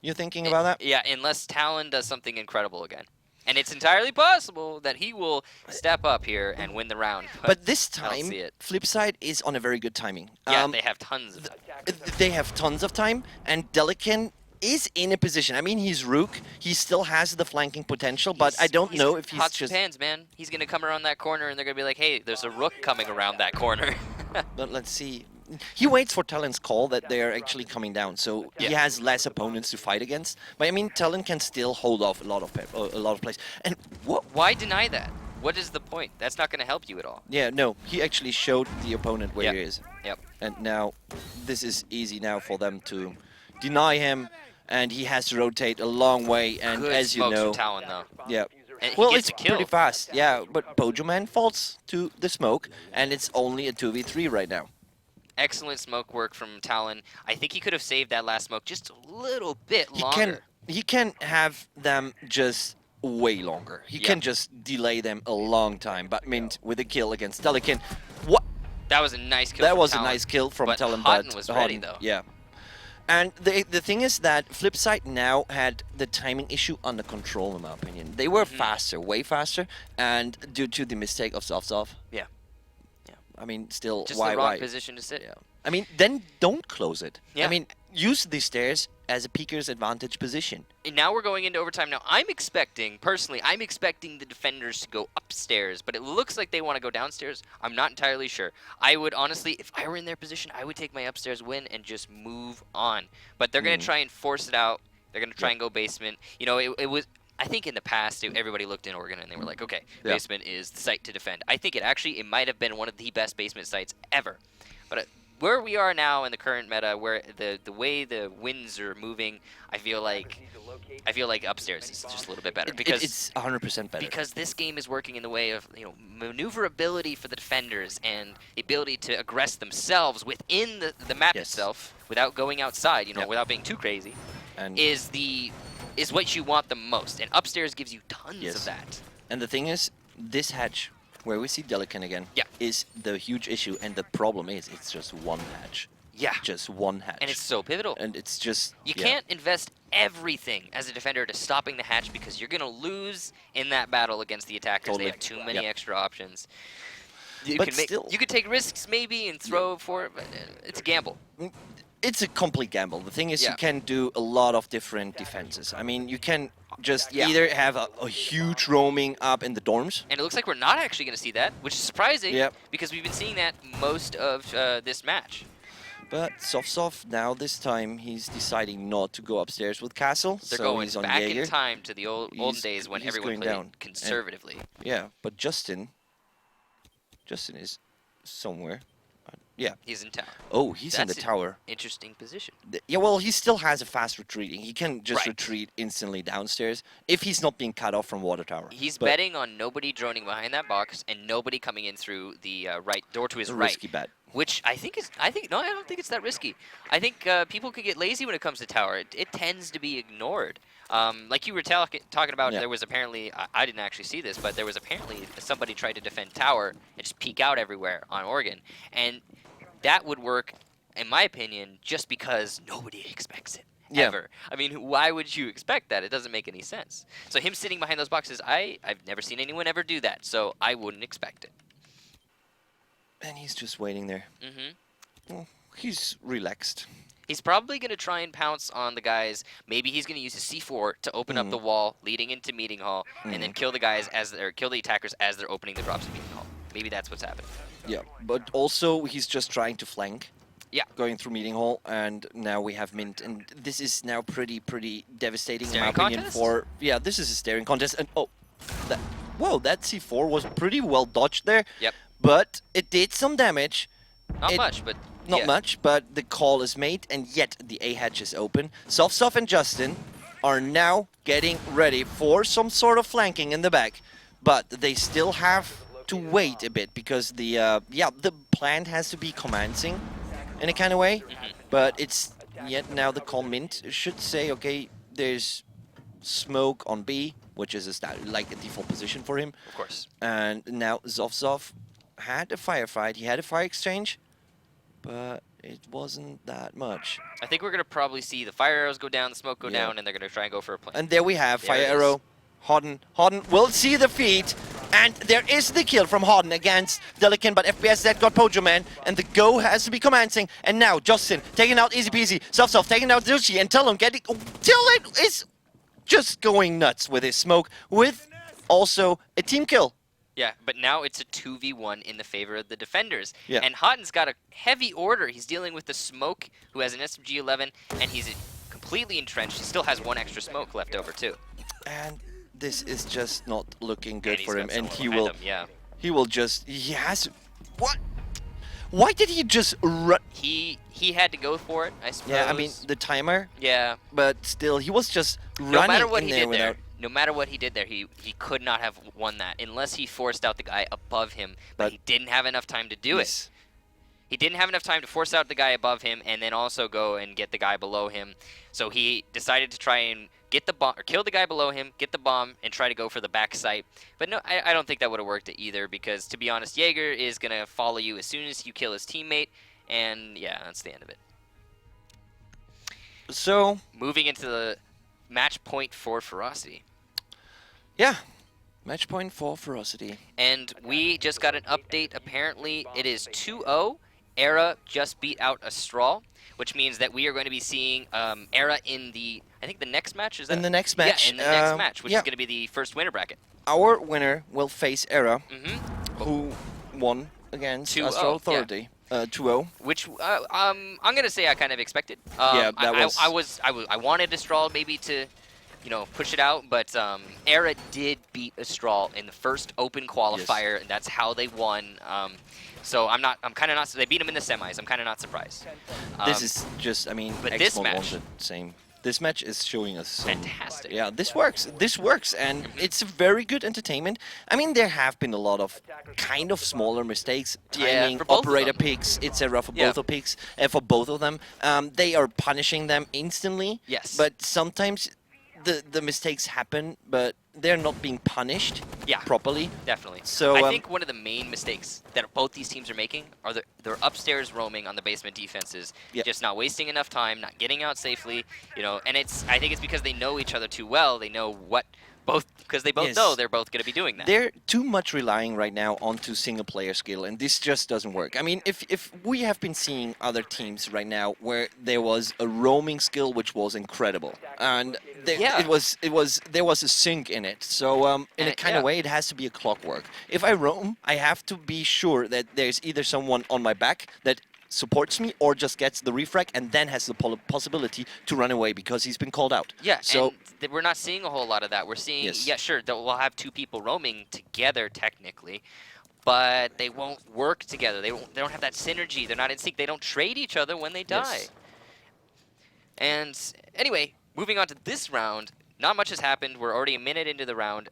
You're thinking about that? Yeah, unless Talon does something incredible again. And it's entirely possible that he will step up here and win the round. But this time, I don't see it. Flipside is on a very good timing. Yeah, they have tons of time. They have tons of time, and Delican is in a position. I mean, he's Rook. He still has the flanking potential, but I don't know if he's hot just... hands, man. He's going to come around that corner, and they're going to be like, hey, there's a Rook coming around that corner. But let's see. He waits for Talon's call that they're actually coming down, so he has less opponents to fight against. But I mean, Talon can still hold off a lot of plays. And why deny that? What is the point? That's not going to help you at all. Yeah, no. He actually showed the opponent where he is. Yep. And now this is easy now for them to deny him, and he has to rotate a long way. And good as you know, from Talon, though. Yeah. And well, it's pretty fast. Yeah, but Bojoman falls to the smoke, and it's only a 2v3 right now. Excellent smoke work from Talon. I think he could have saved that last smoke just a little bit longer. He can have them just way longer. He can just delay them a long time. But Mint with a kill against Delican. What? That was a nice kill. That was Talon. a nice kill from Talon. But Houghton was ready though. Yeah. And the thing is that Flipside now had the timing issue under control, in my opinion. They were faster, way faster, and due to the mistake of Soft. Yeah. I mean, still, Just why? the wrong position to sit. Yeah. I mean, then don't close it. Yeah. I mean, use the stairs as a peeker's advantage position. And now we're going into overtime. Now, personally, I'm expecting the defenders to go upstairs, but it looks like they want to go downstairs. I'm not entirely sure. I would honestly, if I were in their position, I would take my upstairs win and just move on. But they're going to try and force it out. They're going to try and go basement. You know, it was... I think in the past, everybody looked in Oregon and they were like, okay, basement is the site to defend. I think it might have been one of the best basement sites ever. But where we are now in the current meta, where the way the winds are moving, I feel like upstairs is just a little bit better. Because it's 100% better. Because this game is working in the way of maneuverability for the defenders and the ability to aggress themselves within the map itself without going outside, without being too crazy, and is what you want the most, and upstairs gives you tons of that. And the thing is, this hatch, where we see Delican again, is the huge issue, and the problem is it's just one hatch. Yeah. Just one hatch. And it's so pivotal. And it's just... You can't invest everything as a defender to stopping the hatch because you're going to lose in that battle against the attackers. Totally. They have too many extra options. You could take risks maybe and throw for it, but it's a gamble. It's a complete gamble. The thing is, you can do a lot of different defenses. I mean, you can just either have a huge roaming up in the dorms. And it looks like we're not actually going to see that, which is surprising because we've been seeing that most of this match. But Soft now, this time, he's deciding not to go upstairs with Castle. They're going back in time to the olden days when everyone played conservatively. And, but Justin is somewhere. He's in tower. Oh, he's in the tower. Interesting position. Yeah, well, he still has a fast retreating. He can just retreat instantly downstairs if he's not being cut off from water tower. He's betting on nobody droning behind that box and nobody coming in through the right door to his right. Risky bet. Which I don't think it's that risky. I think people could get lazy when it comes to tower. It tends to be ignored. Like you were talking about, there was apparently, I didn't actually see this, but there was apparently somebody tried to defend tower and just peek out everywhere on Oregon. And that would work, in my opinion, just because nobody expects it, ever. I mean, why would you expect that? It doesn't make any sense. So him sitting behind those boxes, I've never seen anyone ever do that, so I wouldn't expect it. And he's just waiting there. Well, he's relaxed. He's probably going to try and pounce on the guys. Maybe he's going to use a C4 to open up the wall leading into meeting hall, and then kill the guys kill the attackers as they're opening the drops in meeting hall. Maybe that's what's happening. Yeah, but also he's just trying to flank. Yeah. Going through meeting hall, and now we have Mint, and this is now pretty devastating in my opinion for... Yeah, this is a staring contest, and that C4 was pretty well dodged there. Yep. But it did some damage. Not much, but the call is made, and yet the A hatch is open. Soft and Justin are now getting ready for some sort of flanking in the back, but they still have to wait a bit because the plant has to be commencing in a kind of way. But it's now the call Mint should say, okay, there's smoke on B, which is like a default position for him. Of course. And now Zov had a firefight. He had a fire exchange, but it wasn't that much. I think we're going to probably see the fire arrows go down, the smoke go down, and they're going to try and go for a plant. And there we have fire arrow. Hodden will see the feed, and there is the kill from Hodden against Delican, but FPSZ got Pojo Man, and the go has to be commencing. And now Justin taking out easy peasy, Soft taking out Zushi, and Talon getting... Talon is just going nuts with his smoke, with also a team kill. Yeah, but now it's a 2v1 in the favor of the defenders. Yeah. And Hodden's got a heavy order. He's dealing with the smoke, who has an SMG-11, and he's completely entrenched. He still has one extra smoke left over, too. And this is just not looking good for him, and he has... What? Why did he just run? He had to go for it, I suppose. Yeah, I mean, the timer. Yeah. But still, he was just running no matter what in he there did without... there. No matter what he did there, he could not have won that unless he forced out the guy above him, but he didn't have enough time to do it. He didn't have enough time to force out the guy above him and then also go and get the guy below him. So he decided to try and get the bomb, or kill the guy below him, get the bomb, and try to go for the back site. But no, I don't think that would have worked either, because to be honest, Jaeger is going to follow you as soon as you kill his teammate, and yeah, that's the end of it. So, moving into the match point for Ferocity. yeah, match point for Ferocity. And we just got an update. Apparently, it is 2-0. Era just beat out Astral, which means that we are going to be seeing Era in the, I think the next match, is that? In the next match. Yeah, in the next match, which is going to be the first winner bracket. Our winner will face Era, Mm-hmm. who won against 2-0, Astral Authority. 2-0. Which I'm gonna say I kind of expected. Yeah, that I wanted Astral maybe to, you know, push it out, but Era did beat Astral in the first open qualifier, and that's how they won. So I'm kind of not. They beat them in the semis. I'm kind of not surprised. This is just, I mean, but this match, won the same. This match is showing us some, fantastic. Yeah, this works. This works, and it's very good entertainment. I mean, there have been a lot of kind of smaller mistakes, timing, for both of operator them. picks, etc. For both of picks, for both of them. They are punishing them instantly. Yes. But sometimes the mistakes happen, but they're not being punished properly. Definitely. So I think one of the main mistakes that both these teams are making are they're upstairs roaming on the basement defenses, just not wasting enough time, not getting out safely, you know. And I think it's because they know each other too well. They know because they both know they're both going to be doing that. They're too much relying right now onto single-player skill, and this just doesn't work. I mean, if we have been seeing other teams right now where there was a roaming skill which was incredible, and there was a sync in it. So in a kind of way, it has to be a clockwork. If I roam, I have to be sure that there's either someone on my back that supports me or just gets the refrag and then has the possibility to run away because he's been called out. Yeah, so and we're not seeing a whole lot of that. We're seeing, sure, we'll have two people roaming together technically, but they won't work together. They don't have that synergy. They're not in sync. They don't trade each other when they die. And anyway, moving on to this round, not much has happened. We're already a minute into the round.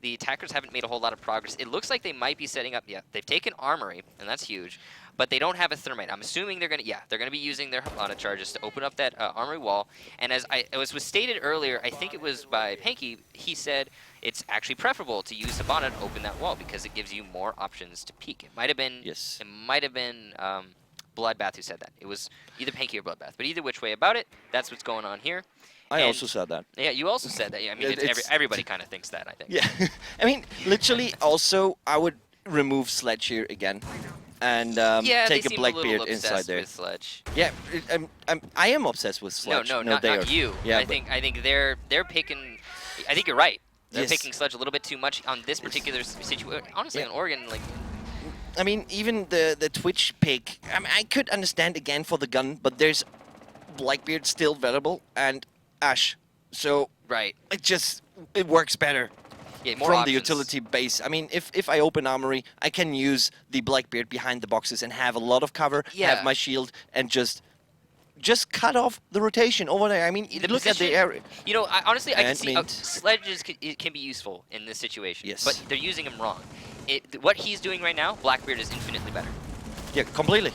The attackers haven't made a whole lot of progress. It looks like they might be setting up, they've taken Armory, and that's huge, but they don't have a Thermite. I'm assuming they're going to be using their Hibana charges to open up that Armory wall. And as it was stated earlier, I think it was by Panky, he said it's actually preferable to use Hibana to open that wall because it gives you more options to peek. It might have been, Bloodbath who said that. It was either Panky or Bloodbath, but either which way about it, that's what's going on here. I also said that. Yeah, you also said that. Yeah, I mean, everybody kind of thinks that, I think. Yeah. I mean, literally, also, I would remove Sledge here again and take a Blackbeard inside there. With Sledge. Yeah, I am obsessed with Sledge. No, not you. Yeah, I think they're picking. I think you're right. They're Yes. picking Sledge a little bit too much on this particular situation. Honestly, on Oregon, like. I mean, even the Twitch pick, I mean, I could understand again for the gun, but there's Blackbeard still valuable and Ash. So it works better. Yeah, more from options. The utility base. I mean, if I open Armory, I can use the Blackbeard behind the boxes and have a lot of cover, have my shield, and just cut off the rotation over there. I mean, look at the area. You know, honestly, I can see Sledges can be useful in this situation, but they're using him wrong. What he's doing right now, Blackbeard is infinitely better. Yeah, completely.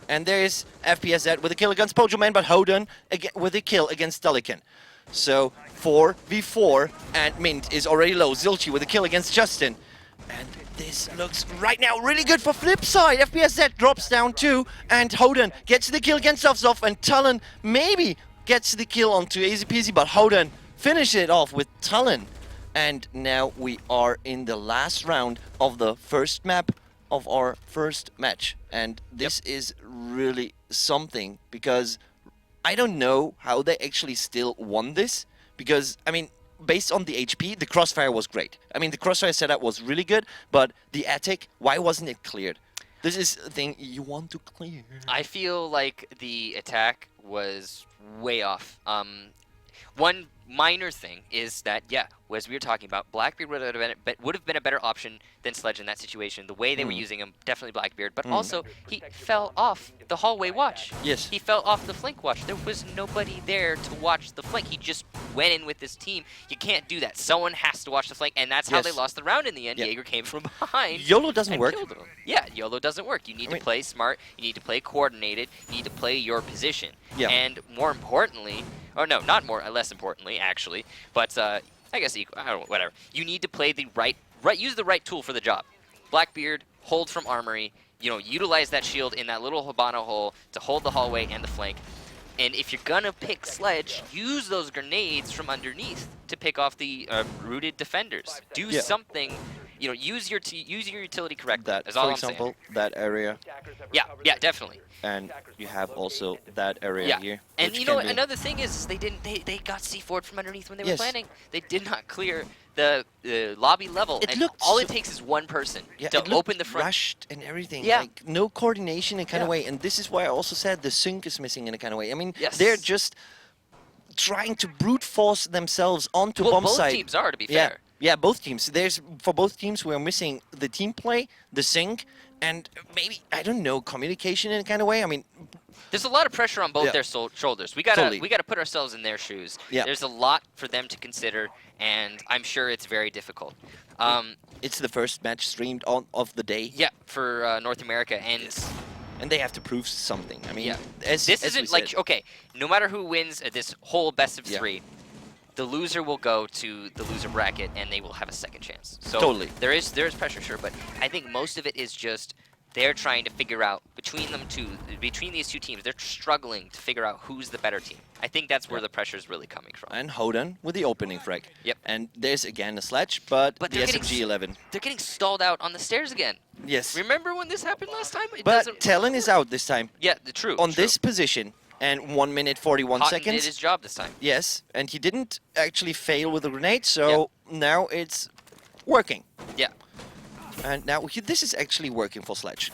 And there is FPSZ with a kill against Pojoman, but Hoden with a kill against Delican. So 4v4, and Mint is already low. Zilchi with a kill against Justin. And this looks right now really good for Flipside. FPSZ drops down too, and Hoden gets the kill against Zofzof, and Talon maybe gets the kill onto Easy Peasy, but Hoden finishes it off with Talon. And now we are in the last round of the first map of our first match. And this is really something, because I don't know how they actually still won this, because, I mean, based on the HP, the Crossfire was great. I mean, the Crossfire setup was really good, but the attic, why wasn't it cleared? This is a thing you want to clear. I feel like the attack was way off. One minor thing is that, as we were talking about, Blackbeard would have been a better option than Sledge in that situation. The way they were using him, definitely Blackbeard, but also he fell off the hallway watch. Yes. He fell off the flank watch. There was nobody there to watch the flank. He just went in with his team. You can't do that. Someone has to watch the flank, and that's how they lost the round in the end. Jaeger came from behind. YOLO doesn't work. Yeah, YOLO doesn't work. You need to play smart. You need to play coordinated. You need to play your position. Yeah. And more importantly, or no, not more, less importantly, actually, but I guess equal, I don't know, whatever. You need to play the use the right tool for the job. Blackbeard, hold from Armory, utilize that shield in that little Hibana hole to hold the hallway and the flank. And if you're gonna pick Sledge, use those grenades from underneath to pick off the rooted defenders. Do something, you know, use your utility correctly. That, That's all for I'm example, saying. that area, Yeah, definitely. and you have also that area here. And which you know, can be- another thing is they got C4'd from underneath when they were Yes. planning. They did not clear the lobby level. It and looked all it so- takes is one person Yeah, to it looked open the front. rushed and everything. Yeah. Like no coordination in kind of Yeah. way, and this is why I also said the sync is missing in a kind of way. I mean, Yes. they're just trying to brute force themselves onto Well, bomb both site. teams are, to be Yeah, fair. yeah, both teams. There's for both teams we are missing the team play, the sync, and maybe I don't know communication in a kind of way. I mean, There's a lot of pressure on both Yeah. their shoulders. We gotta Totally. we gotta put ourselves in their shoes. Yeah. There's a lot for them to consider, and I'm sure it's very difficult. it's the first match streamed on of the day, Yeah, for North America, and and they have to prove something. I mean, yeah, as this as we isn't like said, okay. No matter who wins this whole best of Yeah. 3, the loser will go to the loser bracket, and they will have a second chance. So Totally. there is pressure, sure, but I think most of it is just they're trying to figure out between these two teams. They're struggling to figure out who's the better team. I think that's where the pressure is really coming from. and Hoden with the opening frag. Yep. And there's again a Sledge, but the they're getting SMG-11. They're getting stalled out on the stairs again. Yes. Remember when this happened last time? It But doesn't- Talon is out this time yeah, true. on true. this position, and 1 minute 41 Houghton seconds. did his job this time. Yes, and he didn't actually fail with the grenade, so now it's working. Yeah. And now this is actually working for Sledge,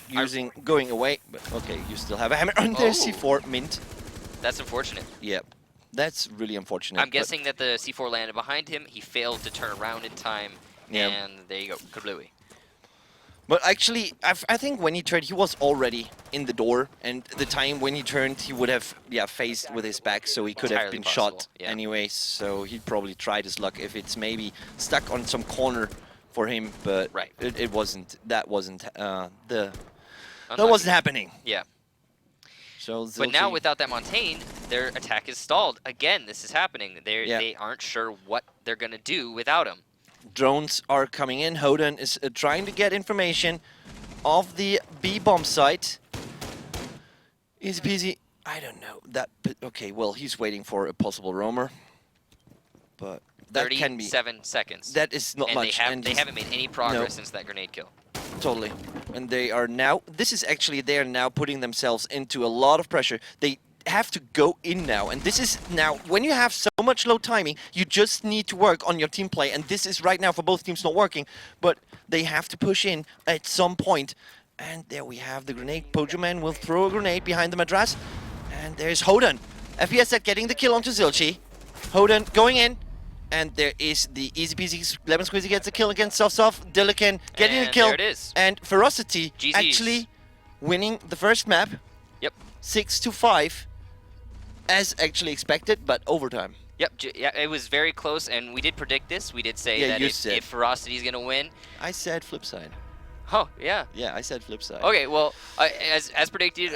going away. But okay, you still have a hammer on there, Oh. C4 mint. That's unfortunate. Yep, that's really unfortunate. I'm but- guessing that the C4 landed behind him. He failed to turn around in time. Yeah. And there you go. Kablooey. But actually, I think when he turned, he was already in the door, and the time when he turned, he would have faced with his back, so he could have Entirely been possible, shot yeah. anyway. So he probably tried his luck if it's maybe stuck on some corner for him, but Right. it wasn't. That wasn't that Unlucky. wasn't happening. Yeah. So But now Zilchi- without that Montaigne, their attack is stalled. Again, this is happening. Yeah. They aren't sure what they're going to do without him. drones are coming in. Hoden is trying to get information of the B bomb site. Easy peasy. I don't know that. Okay, well he's waiting for a possible roamer, but that can be. 37 seconds. That is not and much. they he's- haven't made any progress since that grenade kill. Totally. And they are now. This is actually they are now putting themselves into a lot of pressure. They have to go in now, and this is now when you have so much low timing, you just need to work on your team play, and this is right now for both teams not working, but they have to push in at some point. And there we have the grenade. Pojoman will throw a grenade behind the Madras, and there's Hoden. FPS set getting the kill onto Zilchi. Hoden going in, and there is the easy peasy Lemon Squeezy gets a kill against Soft. Dillican getting And a kill, there it is. and Ferocity GG's. actually winning the first map. Yep. 6-5, as actually expected, but overtime. Yep, yeah, it was very close, and we did predict this. We did say Yeah, that you if said. Ferocity is going to win. I said flip side. Oh, yeah. Yeah, I said flip side. Okay, well, as predicted,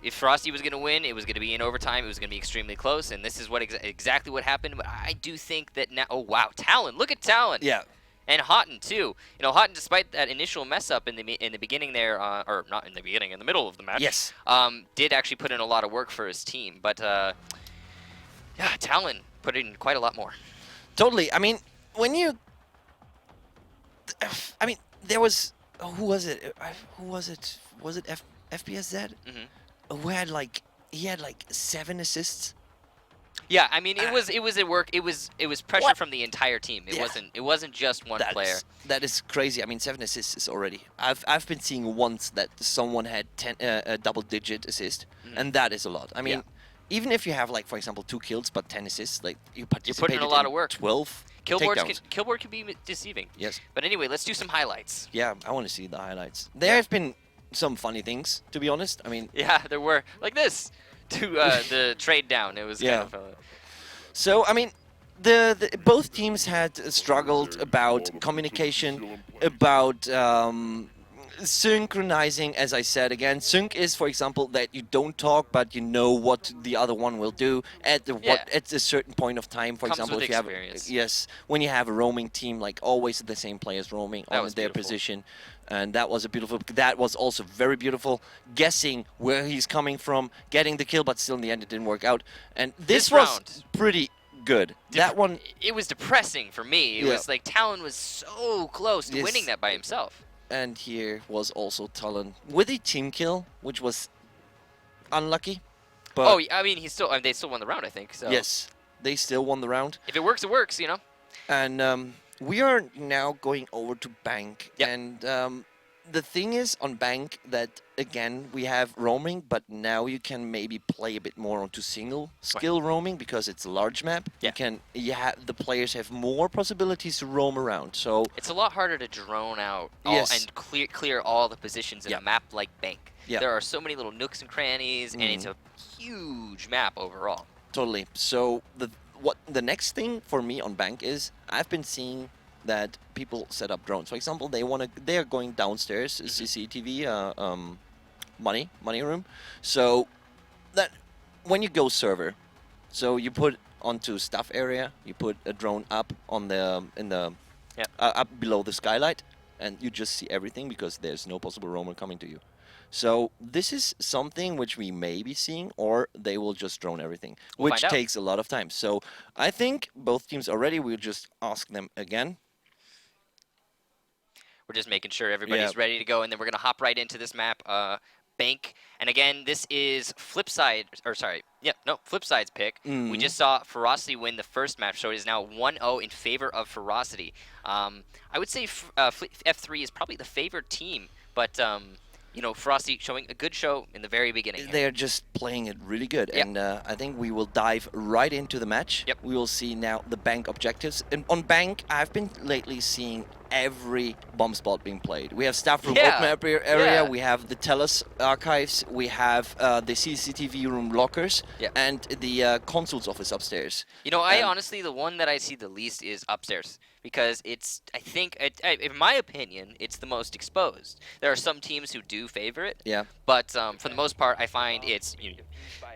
if Ferocity was going to win, it was going to be in overtime. It was going to be extremely close, and this is what exactly what happened. But I do think that now... Oh, wow. Talon. Look at Talon. Yeah. And Houghton, too. You know, Houghton, despite that initial mess-up in the beginning there, or not in the beginning, in the middle of the match, Yes. did actually put in a lot of work for his team. But, yeah, Talon put in quite a lot more. Totally. I mean, when you... I mean, there was... Oh, who was it? Who was it? Was it FPSZ? Mm-hmm. Who had like... He had like 7 assists. Yeah, I mean, it was a work. It was pressure What? from the entire team. It Yeah. wasn't just one player. That is crazy. I mean, 7 assists is already... I've been seeing once that someone had a double-digit assist, and that is a lot. I mean, even if you have, like, for example, 2 kills but 10 assists, like, you participated a lot of in work. 12 Killboard takedowns. can be deceiving. Yes. But anyway, let's do some highlights. Yeah, I want to see the highlights. There have been some funny things, to be honest. I mean, Yeah, there were like this to the trade down. It was Yeah. kind of. so I mean, the both teams had struggled about communication, about synchronizing, as I said again. Sync is, for example, that you don't talk, but you know what the other one will do at a certain point of time. For Comes example, with if you have experience. when you have a roaming team, like always the same players roaming That on was their beautiful. position, and that was a beautiful. That was also very beautiful. Guessing where he's coming from, getting the kill, but still in the end it didn't work out. And this was round, pretty good. That one. It was depressing for me. It Yeah. was like Talon was so close to Yes. winning that by himself. And here was also Talon with a team kill, which was unlucky. But Oh, I mean, they still won the round, I think. So yes, they still won the round. if it works, it works. You know. And we are now going over to Bank. Yep. And the thing is on Bank that, again, we have roaming, but now you can maybe play a bit more onto single skill roaming because it's a large map. Yeah. The players have more possibilities to roam around. So It's a lot harder to drone out Yes. and clear all the positions in Yeah. a map like Bank. Yeah. There are so many little nooks and crannies, and it's a huge map overall. totally. So the next thing for me on Bank is I've been seeing that people set up drones. For example, they are going downstairs, CCTV, money room. So that when you go server, so you put onto staff area, you put a drone up on the Yep. up below the skylight, and you just see everything because there's no possible roamer coming to you. So this is something which we may be seeing, or they will just drone everything, We'll which find out. takes a lot of time. So I think both teams are ready. We'll just ask them again. We're just making sure everybody's ready to go, and then we're going to hop right into this map, Bank. And again, this is Flipside's pick. We just saw Ferocity win the first match, so it is now 1-0 in favor of Ferocity. I would say F3 is probably the favored team, but you know, Ferocity showing a good show in the very beginning here. They're just playing it really good, Yep. and I think we will dive right into the match. Yep. We will see now the Bank objectives. And on Bank, I've been lately seeing every bomb spot being played. We have staff room Yeah. open area, Yeah. we have the Telus archives, we have the CCTV room lockers, Yep. and the consul's office upstairs. You know, I honestly, the one that I see the least is upstairs, because it's, I think, in my opinion, it's the most exposed. There are some teams who do favor it, Yeah. but for the most part, I find it's, you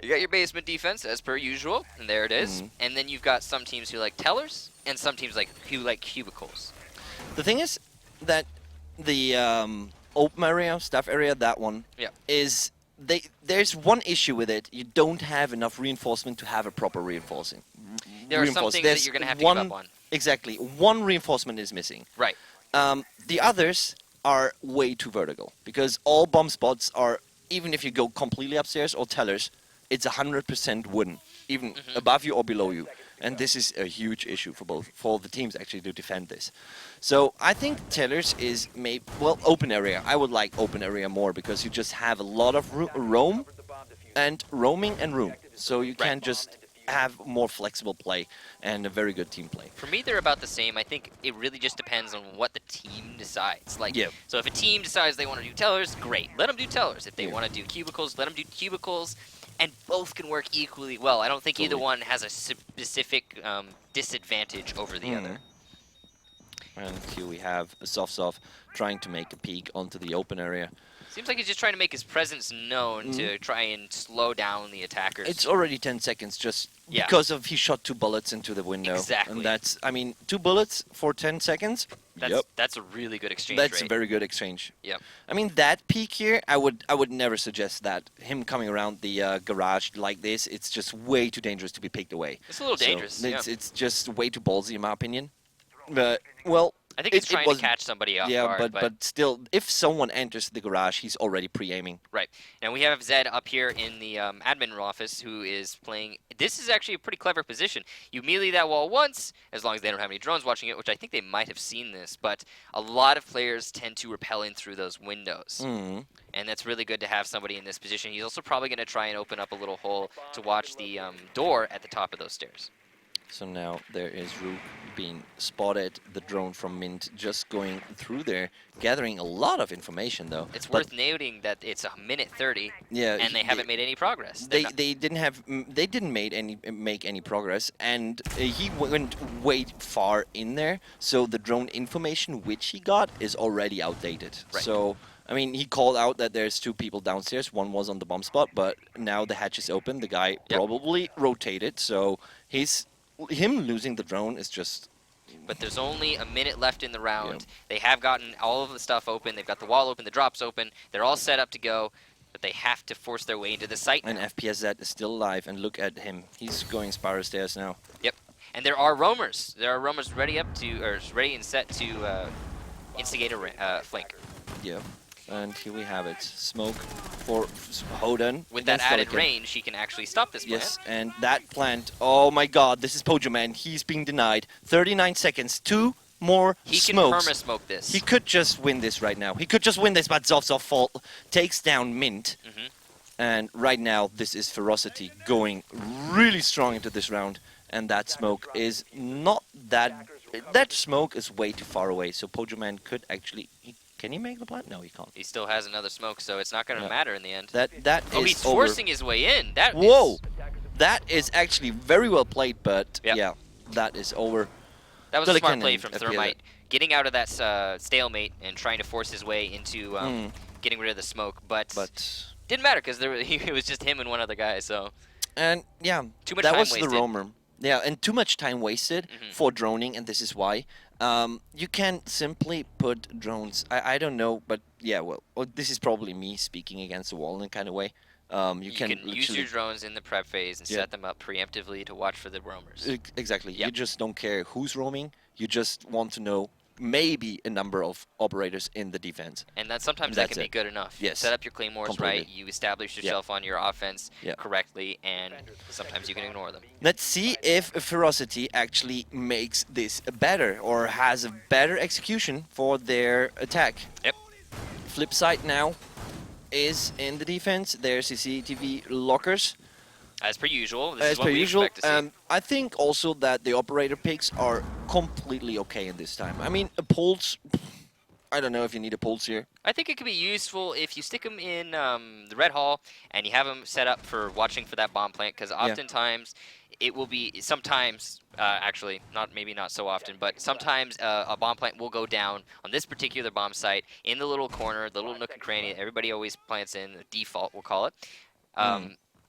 got your basement defense as per usual, and there it is, and then you've got some teams who like tellers, and some teams who like cubicles. The thing is that the open area, staff area, that one Yeah. is there's one issue with it. You don't have enough reinforcement to have a proper reinforcing. There are some things that you're going to have to give up on. Exactly. One reinforcement is missing. Right. The others are way too vertical because all bomb spots are, even if you go completely upstairs or tellers, it's 100% wooden, even above you or below you. And this is a huge issue for the teams actually to defend this. So I think tellers is open area. I would like open area more because you just have a lot of roaming and room. So you can just have more flexible play and a very good team play. For me, they're about the same. I think it really just depends on what the team decides. Like, so if a team decides they want to do tellers, great. Let them do tellers. If they want to do cubicles, let them do cubicles. And both can work equally well. I don't think either one has a specific disadvantage over the other. And here we have Soft trying to make a peek onto the open area. Seems like he's just trying to make his presence known to try and slow down the attackers. It's already 10 seconds just because of he shot 2 bullets into the window. Exactly. And that's, I mean, 2 bullets for 10 seconds. That's a really good exchange That's rate. a very good exchange. Yeah. I mean, that peak here, I would never suggest that. Him coming around the garage like this, it's just way too dangerous to be picked away. It's a little dangerous, It's just way too ballsy in my opinion. But, well... I think he's trying to catch somebody off guard. Yeah, but still, if someone enters the garage, he's already pre-aiming. Right. And we have Zed up here in the admin office who is playing... This is actually a pretty clever position. You melee that wall once, as long as they don't have any drones watching it, which I think they might have seen this, but a lot of players tend to repel in through those windows. And that's really good to have somebody in this position. He's also probably going to try and open up a little hole to watch the door at the top of those stairs. So now there is Rook being spotted, the drone from Mint just going through there, gathering a lot of information though. It's worth noting that it's a minute 30, and they haven't made any progress. They didn't make any progress, and he went way far in there. So the drone information which he got is already outdated. Right. So I mean, he called out that there's 2 people downstairs. One was on the bomb spot, but now the hatch is open. The guy probably rotated, so him losing the drone is just... But there's only a minute left in the round. Yeah. They have gotten all of the stuff open. They've got the wall open, the drops open. They're all set up to go, but they have to force their way into the site And now. FPSZ is still alive, and look at him. He's going spiral stairs now. Yep. And there are roamers. There are roamers ready and set to instigate a flank. Yeah. And here we have it. Smoke for Hoden. With that against added Pelican. range, he can actually stop this plant. Yes, and that plant, oh my god, this is Pojoman. He's being denied. 39 seconds, 2 more He smokes. can perma-smoke this. He could just win this right now. He could just win this, but Zovzov takes down Mint. And right now, this is Ferocity going really strong into this round. And that smoke is not that... That smoke is way too far away, so Pojoman could actually... Can he make the plant? No, he can't. He still has another smoke, so it's not going to matter in the end. That oh, is he's over. forcing his way in. That Whoa! is, That is actually very well played, but yeah, that is over. that was a smart Pelican play and from FPSZ. Thermite. Getting out of that stalemate and trying to force his way into getting rid of the smoke, but didn't matter because it was just him and one other guy, so... And yeah, Too much that time was wasted. the roamer. Yeah, and too much time wasted for droning, and this is why. You can simply put drones. I don't know, but yeah, well, this is probably me speaking against the wall in a kind of way. You can use your drones in the prep phase and set them up preemptively to watch for the roamers. Exactly. Yep. You just don't care who's roaming. You just want to know maybe a number of operators in the defense. And that sometimes that That's can be it. good enough. Yes. Set up your claymores Completely. right, you establish yourself on your offense correctly, and sometimes you can ignore them. Let's see if Ferocity actually makes this better or has a better execution for their attack. Yep. Flip side now is in the defense. There's CCTV lockers. As per usual, this As is what per we usual, expect to see. I think also that the operator picks are completely okay in this time. I mean, a pulse, I don't know if you need a pulse here. I think it could be useful if you stick them in the red hall and you have them set up for watching for that bomb plant, because oftentimes it will be, sometimes, actually, maybe not so often, but sometimes a bomb plant will go down on this particular bomb site in the little corner, the little nook and cranny everybody always plants in, the default we'll call it.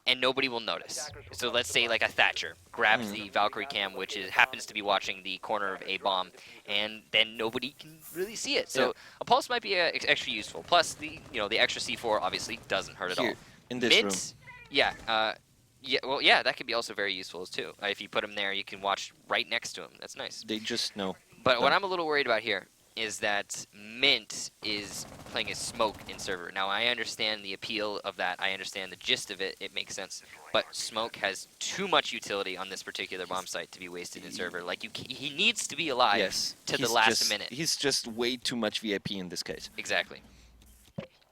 And nobody will notice. So let's say like a Thatcher grabs the Valkyrie cam, which happens to be watching the corner of a bomb, and then nobody can really see it. So a pulse might be extra useful. Plus the the extra C4 obviously doesn't hurt at all. In this Mint, room. that could be also very useful too. If you put him there, you can watch right next to him. That's nice. They just know. But what I'm a little worried about here is that Mint is playing a smoke in server. Now, I understand the appeal of that. I understand the gist of it. It makes sense. But smoke has too much utility on this particular bomb site to be wasted in server. Like, he needs to be alive to the last minute. He's just way too much VIP in this case. Exactly.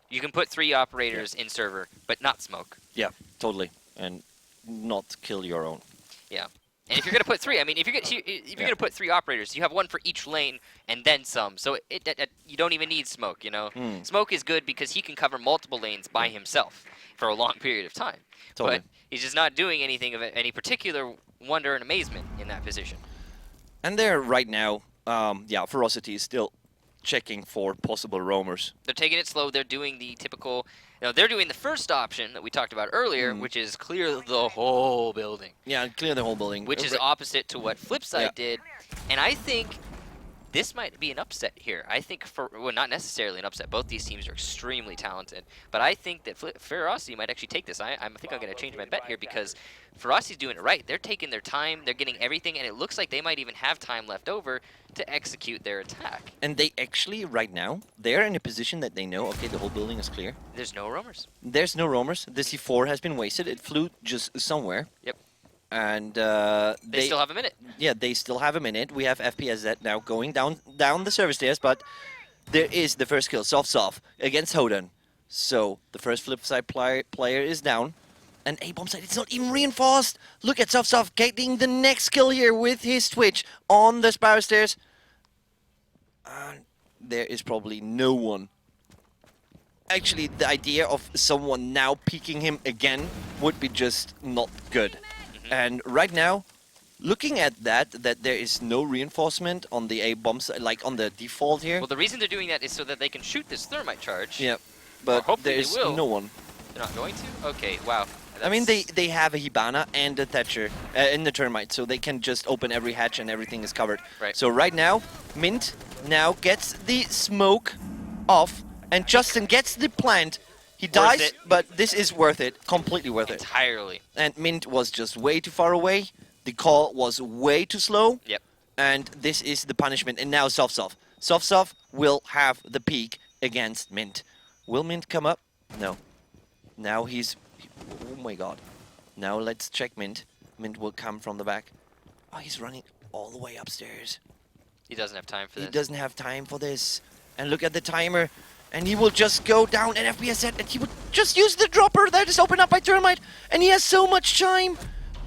You can put 3 operators in server, but not smoke. Yeah, totally. And not kill your own. Yeah. And if you're going to put 3, I mean, if you're going to put 3 operators, you have 1 for each lane and then some. So you don't even need smoke, Smoke is good because he can cover multiple lanes by himself for a long period of time. Totally. But he's just not doing anything of any particular wonder and amazement in that position. And there right now, Ferocity is still checking for possible roamers. They're taking it slow. They're doing the typical... they're doing the first option that we talked about earlier, which is clear the whole building. Yeah, clear the whole building. Which is opposite to what Flipside did. And I think this might be an upset here. I think, not necessarily an upset. Both these teams are extremely talented. But I think that Ferocity might actually take this. I think I'm going to change my bet here because Ferocity's doing it right. They're taking their time. They're getting everything. And it looks like they might even have time left over to execute their attack. And they actually, right now, they're in a position that they know, okay, the whole building is clear. There's no roamers. There's no roamers. The C4 has been wasted. It flew just somewhere. Yep. And they still have a minute. Yeah, they still have a minute. We have FPSZ now going down the service stairs, but there is the first kill, Soft against Hoden. So the first flip side player is down. And A bomb side, it's not even reinforced. Look at Soft getting the next kill here with his Twitch on the spiral stairs. There is probably no one. Actually, the idea of someone now peeking him again would be just not good. And right now, looking at that there is no reinforcement on the A bombs, like on the default here. Well, the reason they're doing that is so that they can shoot this thermite charge. Yeah, Or but hopefully there's they will. no one. They're not going to? Okay, wow. I mean, That's- they have a Hibana and a Thatcher in the termite, so they can just open every hatch and everything is covered. Right. So right now, Mint now gets the smoke off, and Justin gets the plant. He dies, it. but this is worth it, completely worth it. entirely. And Mint was just way too far away. The call was way too slow. Yep. And this is the punishment. And now Soft. Soft will have the peak against Mint. Will Mint come up? No. Now he's... Oh my god. Now let's check Mint. Mint will come from the back. Oh, he's running all the way upstairs. He doesn't have time for He this. doesn't have time for this. And look at the timer. And he will just go down at FPS and he would just use the dropper that is opened up by Termite. And he has so much time.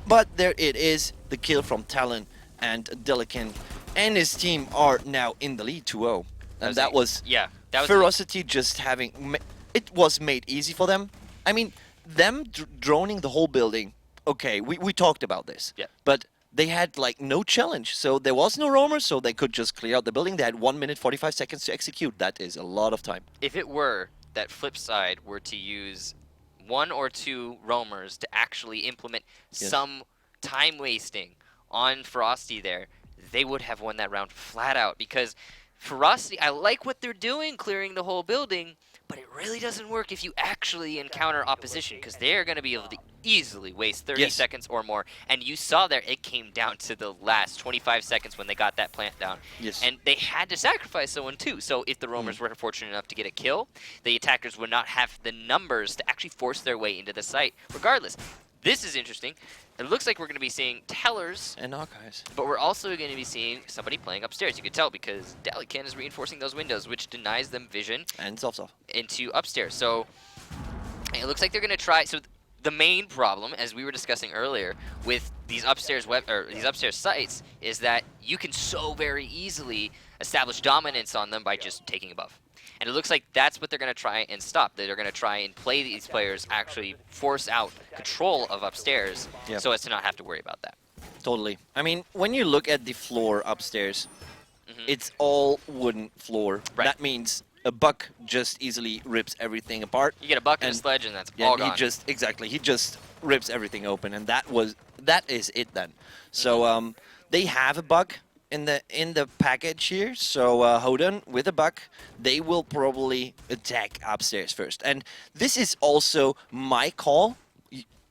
But there it is. The kill from Talon and Delican and his team are now in the lead 2-0. And that was yeah. That was Ferocity just having... It was made easy for them. I mean, them droning the whole building. Okay, we talked about this. Yeah. But they had like no challenge. So there was no roamer, so they could just clear out the building. They had 1 minute 45 seconds to execute. That is a lot of time. If it were that Flipside were to use 1 or 2 roamers to actually implement some time wasting on Ferocity there, they would have won that round flat out, because Ferocity, I like what they're doing, clearing the whole building, but it really doesn't work if you actually encounter opposition, because they're going to be able to easily waste 30 seconds or more. And you saw there, it came down to the last 25 seconds when they got that plant down. Yes. And they had to sacrifice someone too. So if the roamers were fortunate enough to get a kill, the attackers would not have the numbers to actually force their way into the site. Regardless, this is interesting. It looks like we're going to be seeing tellers, And archives. but we're also going to be seeing somebody playing upstairs. You can tell because Delican is reinforcing those windows, which denies them vision And Soft. into upstairs. So it looks like they're going to try. So the main problem, as we were discussing earlier, with these upstairs these upstairs sites, is that you can so very easily establish dominance on them by just taking above. And it looks like that's what they're going to try and stop. They're going to try and play these players, actually force out control of upstairs, so as to not have to worry about that. Totally. I mean, when you look at the floor upstairs, it's all wooden floor. Right. That means a buck just easily rips everything apart. You get a buck and a And- sledge, and that's Yeah, all he gone. just rips everything open, and that is it then. So they have a bug in the package here. So Hoden with a bug, they will probably attack upstairs first, and this is also my call.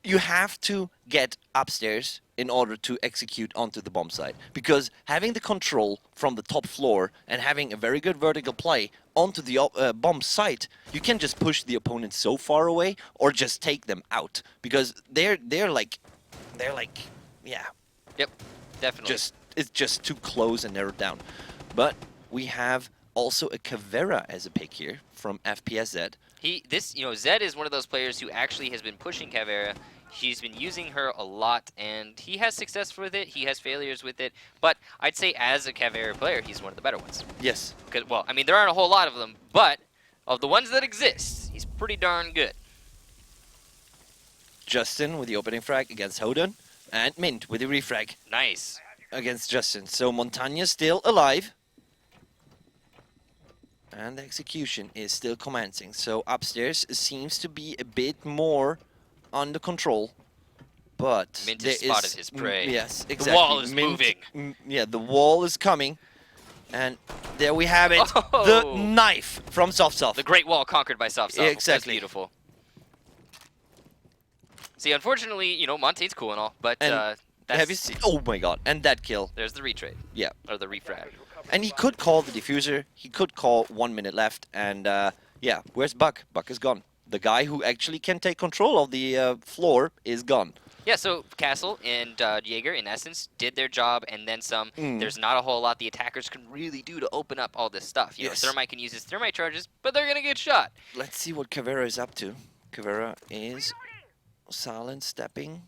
You have to get upstairs in order to execute onto the bomb site, because having the control from the top floor and having a very good vertical play onto the bomb site, you can just push the opponent so far away or just take them out, because they're like yeah, Yep, definitely. it's just too close and narrowed down. But we have also a Cavera as a pick here from FPSZ. Zed is one of those players who actually has been pushing Caveira. He's been using her a lot, and he has success with it. He has failures with it, but I'd say as a Caveira player, he's one of the better ones. Yes. Well, I mean, there aren't a whole lot of them, but of the ones that exist, he's pretty darn good. Justin with the opening frag against Hoden, and Mint with the refrag Nice. against Justin. So Montaña still alive. And the execution is still commencing. So upstairs seems to be a bit more under control. But Mint there has spotted is, his prey. Yes, The exactly. wall is Mint, moving. Yeah, the wall is coming. And there we have it. Oh! The knife from Soft. The Great Wall conquered by Soft. Yeah, exactly. That's beautiful. See, unfortunately, Montaigne's cool and all, but And that's, have you seen? Oh my god. And that kill. there's the retrade. Yeah. Or the refrag. And he could call the diffuser. He could call 1 minute left. And yeah, where's Buck? Buck is gone. The guy who actually can take control of the floor is gone. Yeah, so Castle and Jaeger, in essence, did their job and then some. There's not a whole lot the attackers can really do to open up all this stuff. You know, Yes. Thermite can use his Thermite charges, but they're going to get shot. Let's see what Cavera is up to. Cavera is silent stepping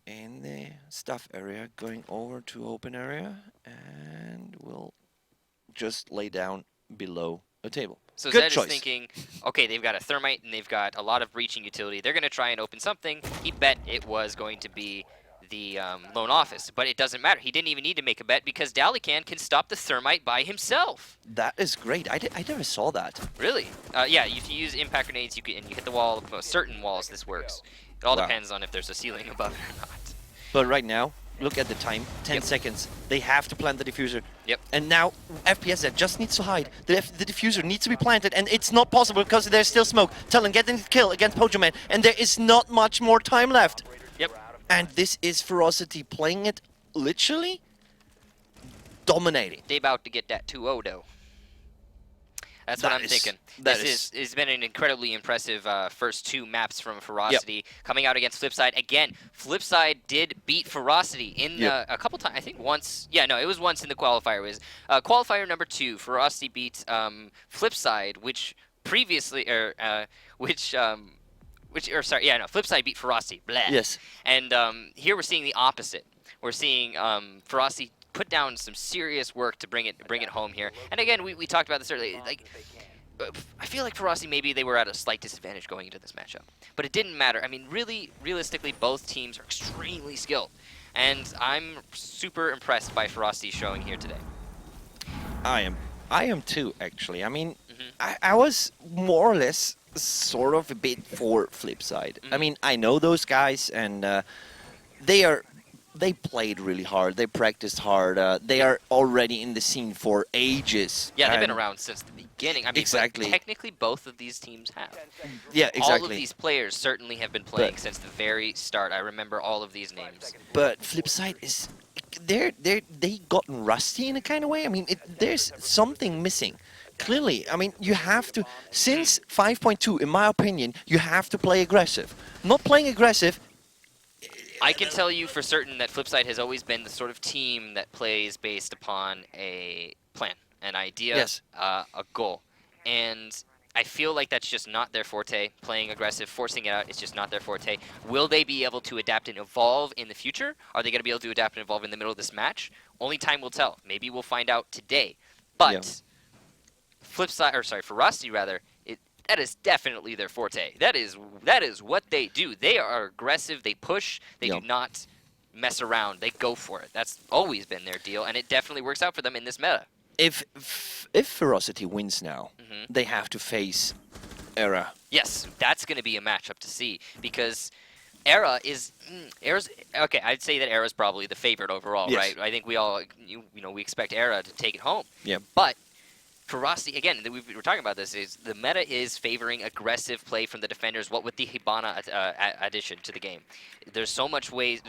in the stuff area, going over to open area, and will just lay down below a table. So Good Zed choice. is thinking, okay, they've got a Thermite and they've got a lot of breaching utility. They're going to try and open something. He bet it was going to be the loan office, but it doesn't matter. He didn't even need to make a bet because Dalican can stop the thermite by himself. That is great. I never saw that. Really? Yeah, if you use impact grenades, you can, and you hit the wall. Certain walls, this works. It all depends on if there's a ceiling above it or not. But right now, look at the time, 10 Yep. seconds. They have to plant the diffuser. Yep. And now FPS that just needs to hide. The diffuser needs to be planted, and it's not possible because there's still smoke. Talon getting the kill against Pojoman, and there is not much more time left. Yep. And this is Ferocity playing it literally dominating. They about to get that 2-0 though. That's what I'm thinking. This has been an incredibly impressive first 2 maps from Ferocity coming out against Flipside. Again, Flipside did beat Ferocity in a couple times. I think once. Yeah, no, it was once in the qualifier. It was qualifier number 2. Ferocity beat Flipside, which previously, Flipside beat Ferocity. Blah. Yes. And here we're seeing the opposite. We're seeing Ferocity put down some serious work to bring it home here. And again, we talked about this earlier. Like, I feel like Ferocity, maybe they were at a slight disadvantage going into this matchup, but it didn't matter. I mean, really, realistically, both teams are extremely skilled, and I'm super impressed by Ferocity's showing here today. I am too, actually. I mean, I was more or less sort of a bit for Flipside. I mean, I know those guys, and they played really hard. They practiced hard. They are already in the scene for ages. Yeah, they've been around since the beginning. I mean, exactly. But technically, both of these teams have. Yeah, exactly. All of these players certainly have been playing since the very start. I remember all of these names. But Flipside is, they gotten rusty in a kind of way. I mean, there's something missing. Clearly, I mean, you have to, since 5.2, in my opinion, you have to play aggressive. Not playing aggressive. I can tell you for certain that Flipside has always been the sort of team that plays based upon a plan, an idea, a goal. And I feel like that's just not their forte. Playing aggressive, forcing it out is just not their forte. Will they be able to adapt and evolve in the future? Are they going to be able to adapt and evolve in the middle of this match? Only time will tell. Maybe we'll find out today. But Ferocity rather, that is definitely their forte. That is what they do. They are aggressive. They push. They do not mess around. They go for it. That's always been their deal, and it definitely works out for them in this meta. If Ferocity wins now, they have to face Era. Yes, that's going to be a matchup to see because Era's okay. I'd say that Era's probably the favorite overall, right? I think we all we expect Era to take it home. Yeah, but Ferocity, again, we were talking about this, is the meta is favoring aggressive play from the defenders, what with the Hibana addition to the game. There's so many ways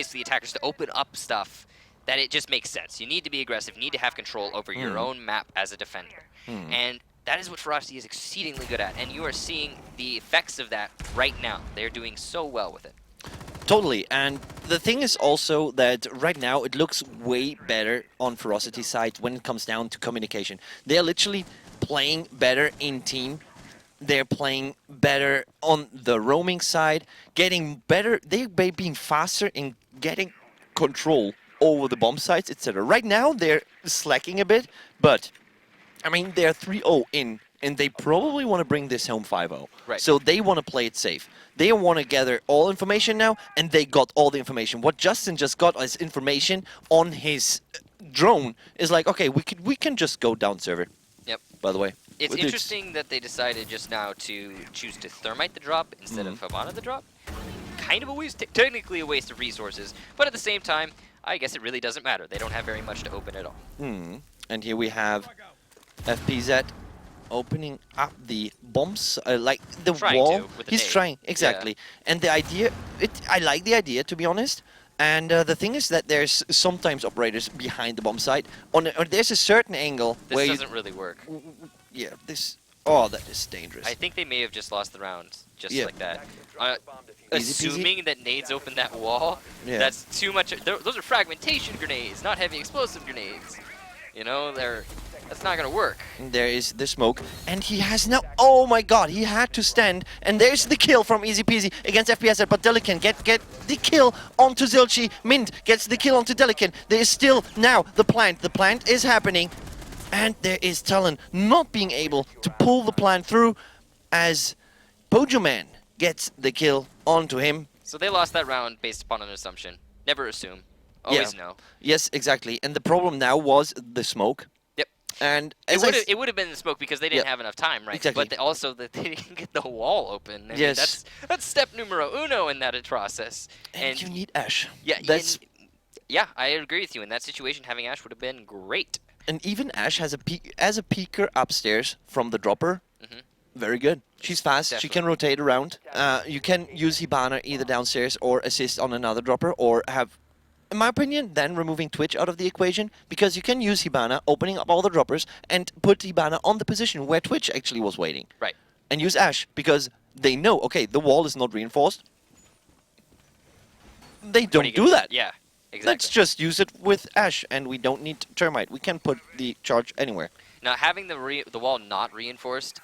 for the attackers to open up stuff that it just makes sense. You need to be aggressive, you need to have control over your own map as a defender. And that is what Ferocity is exceedingly good at, and you are seeing the effects of that right now. They're doing so well with it. Totally, and the thing is also that right now it looks way better on Ferocity's side when it comes down to communication. They're literally playing better in team. They're playing better on the roaming side, getting better. They're being faster in getting control over the bomb sites, etc. Right now they're slacking a bit, but I mean they're 3-0 in, and they probably want to bring this home 5-0. Right. So they want to play it safe. They want to gather all information now, and they got all the information. What Justin just got as information on his drone is like, okay, we can just go down server. Yep. By the way. It's interesting that they decided just now to choose to thermite the drop instead of Hibana the drop. Kind of a waste, technically a waste of resources, but at the same time, I guess it really doesn't matter. They don't have very much to open at all. And here we have FPZ opening up the bombs, like the wall. He's trying, exactly. Yeah. And the idea, I like the idea, to be honest. And the thing is that there's sometimes operators behind the bomb site. There's a certain angle where this doesn't really work. Yeah, that is dangerous. I think they may have just lost the round, just like that. Assuming that nades open that wall, that's too much. Those are fragmentation grenades, not heavy explosive grenades. You know, that's not gonna work. There is the smoke, and he has now. Oh my God, he had to stand, and there's the kill from Easy Peasy against FPS. But Delican get the kill onto Zilchi. Mint gets the kill onto Delican. There is still now the plant. The plant is happening, and there is Talon not being able to pull the plant through, as Pojoman gets the kill onto him. So they lost that round based upon an assumption. Never assume. Always know. Yes, exactly. And the problem now was the smoke. Yep. And it would have been the smoke because they didn't have enough time, right? Exactly. But also that they didn't get the wall open. I mean, Yes. that's step numero uno in that process. And you need Ash. Yeah. That's yeah, I agree with you. In that situation, having Ash would have been great. And even Ash has a peeker upstairs from the dropper. Very good. She's fast. Definitely. She can rotate around. You can use Hibana either downstairs or assist on another dropper, or have, in my opinion, then removing Twitch out of the equation, because you can use Hibana, opening up all the droppers, and put Hibana on the position where Twitch actually was waiting. Right. And use Ash, because they know, okay, the wall is not reinforced. They don't do that. Yeah, exactly. Let's just use it with Ash, and we don't need Termite. We can put the charge anywhere. Now, having the wall not reinforced,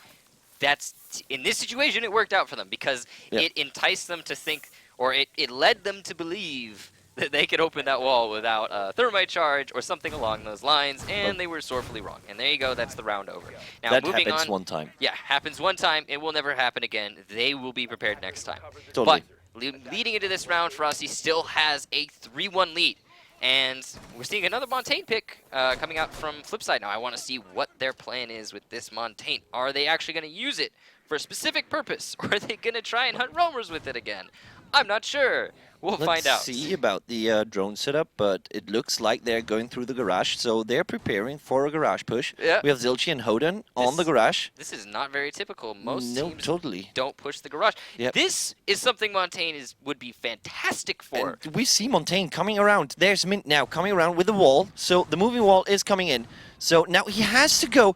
in this situation, it worked out for them because it enticed them to think, or it led them to believe that they could open that wall without a thermite charge or something along those lines, and they were sorely wrong. And there you go, that's the round over. Now, that moving happens on, one time. Yeah, happens one time, it will never happen again. They will be prepared next time. Totally. But leading into this round, Ferocity still has a 3-1 lead. And we're seeing another Montaigne pick coming out from Flipside. Now, I want to see what their plan is with this Montaigne. Are they actually going to use it for a specific purpose? Or are they going to try and hunt roamers with it again? I'm not sure. We'll find out. Let's see about the drone setup, but it looks like they're going through the garage, so they're preparing for a garage push. Yeah. We have Zilchi and Hoden on the garage. This is not very typical. Most No, teams totally. don't push the garage. Yep. This is something Montaigne would be fantastic for. And we see Montaigne coming around. There's Mint now coming around with the wall, so the moving wall is coming in. So now he has to go.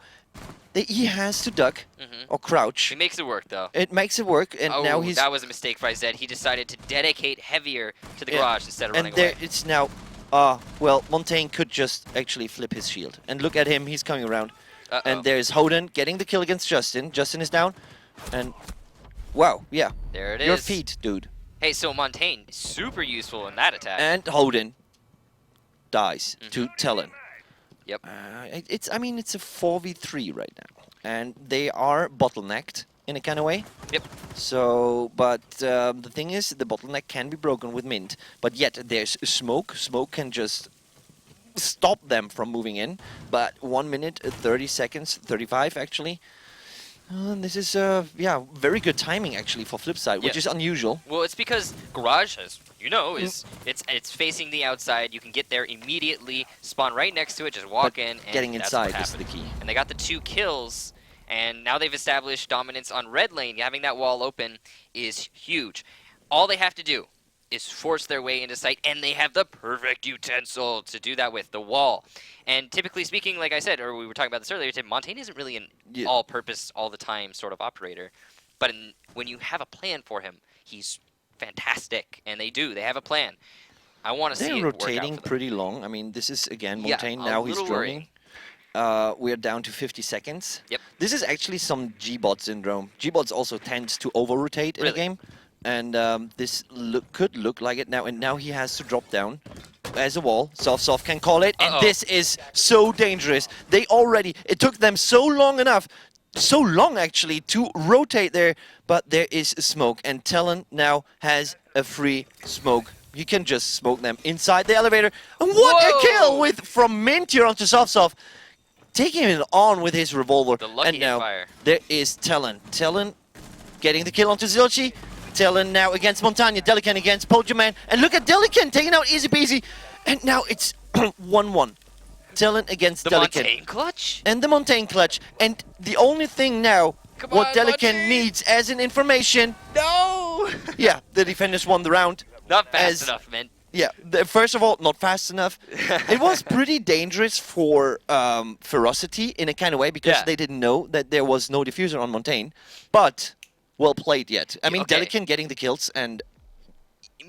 He has to duck or crouch. He makes it work, though. It makes it work, and now he's... that was a mistake for Ized. He decided to dedicate heavier to the garage instead of running away. And it's now... well, Montaigne could just actually flip his shield. And look at him, he's coming around. And there's Hoden getting the kill against Justin. Justin is down. And... wow, yeah. There it is. Your feet, dude. Hey, so Montaigne, super useful in that attack. And Hoden dies to Talon. Yep. I mean, it's a 4v3 right now. And they are bottlenecked in a kind of way. Yep. So, but the thing is, the bottleneck can be broken with Mint. But yet, there's smoke. Smoke can just stop them from moving in. But 1 minute, 30 seconds, 35 actually. This is, yeah, very good timing actually for Flipside, which is unusual. Well, it's because Garage, as you know, is it's facing the outside. You can get there immediately, spawn right next to it, just walk in, and getting that's inside what is the key. And they got the 2 kills, and now they've established dominance on red lane. Having that wall open is huge. All they have to do is force their way into sight, and they have the perfect utensil to do that with, the wall. And typically speaking, like I said, or we were talking about this earlier, Montaigne isn't really an all-purpose, all-the-time sort of operator. But when you have a plan for him, he's fantastic, and they have a plan. I want to see it work out for them. They're rotating pretty long. I mean, this is, again, Montaigne, now he's droning. We're down to 50 seconds. Yep. This is actually some G-bot syndrome. G-bots also tends to over-rotate in a game. And this could look like it now. And now he has to drop down as a wall. Soft can call it. And this is so dangerous. It took them so long actually, to rotate there. But there is smoke. And Talon now has a free smoke. You can just smoke them inside the elevator. And what a kill from Mint here onto Soft. Taking it on with his revolver. The lucky and now fire. There is Talon. Talon getting the kill onto Zilchi. Talon now against Montaigne, Delican against Pojaman, and look at Delican taking out easy peasy, and now it's 1-1. Talon against Delican. The Montaigne clutch? And the Montaigne clutch, and the only thing now, what Delican Montaigne needs as an information... No! Yeah, the defenders won the round. Not fast enough, man. Yeah, first of all, not fast enough. It was pretty dangerous for Ferocity in a kind of way, because they didn't know that there was no diffuser on Montaigne, but... well played yet. I mean, Delican getting the kills, and...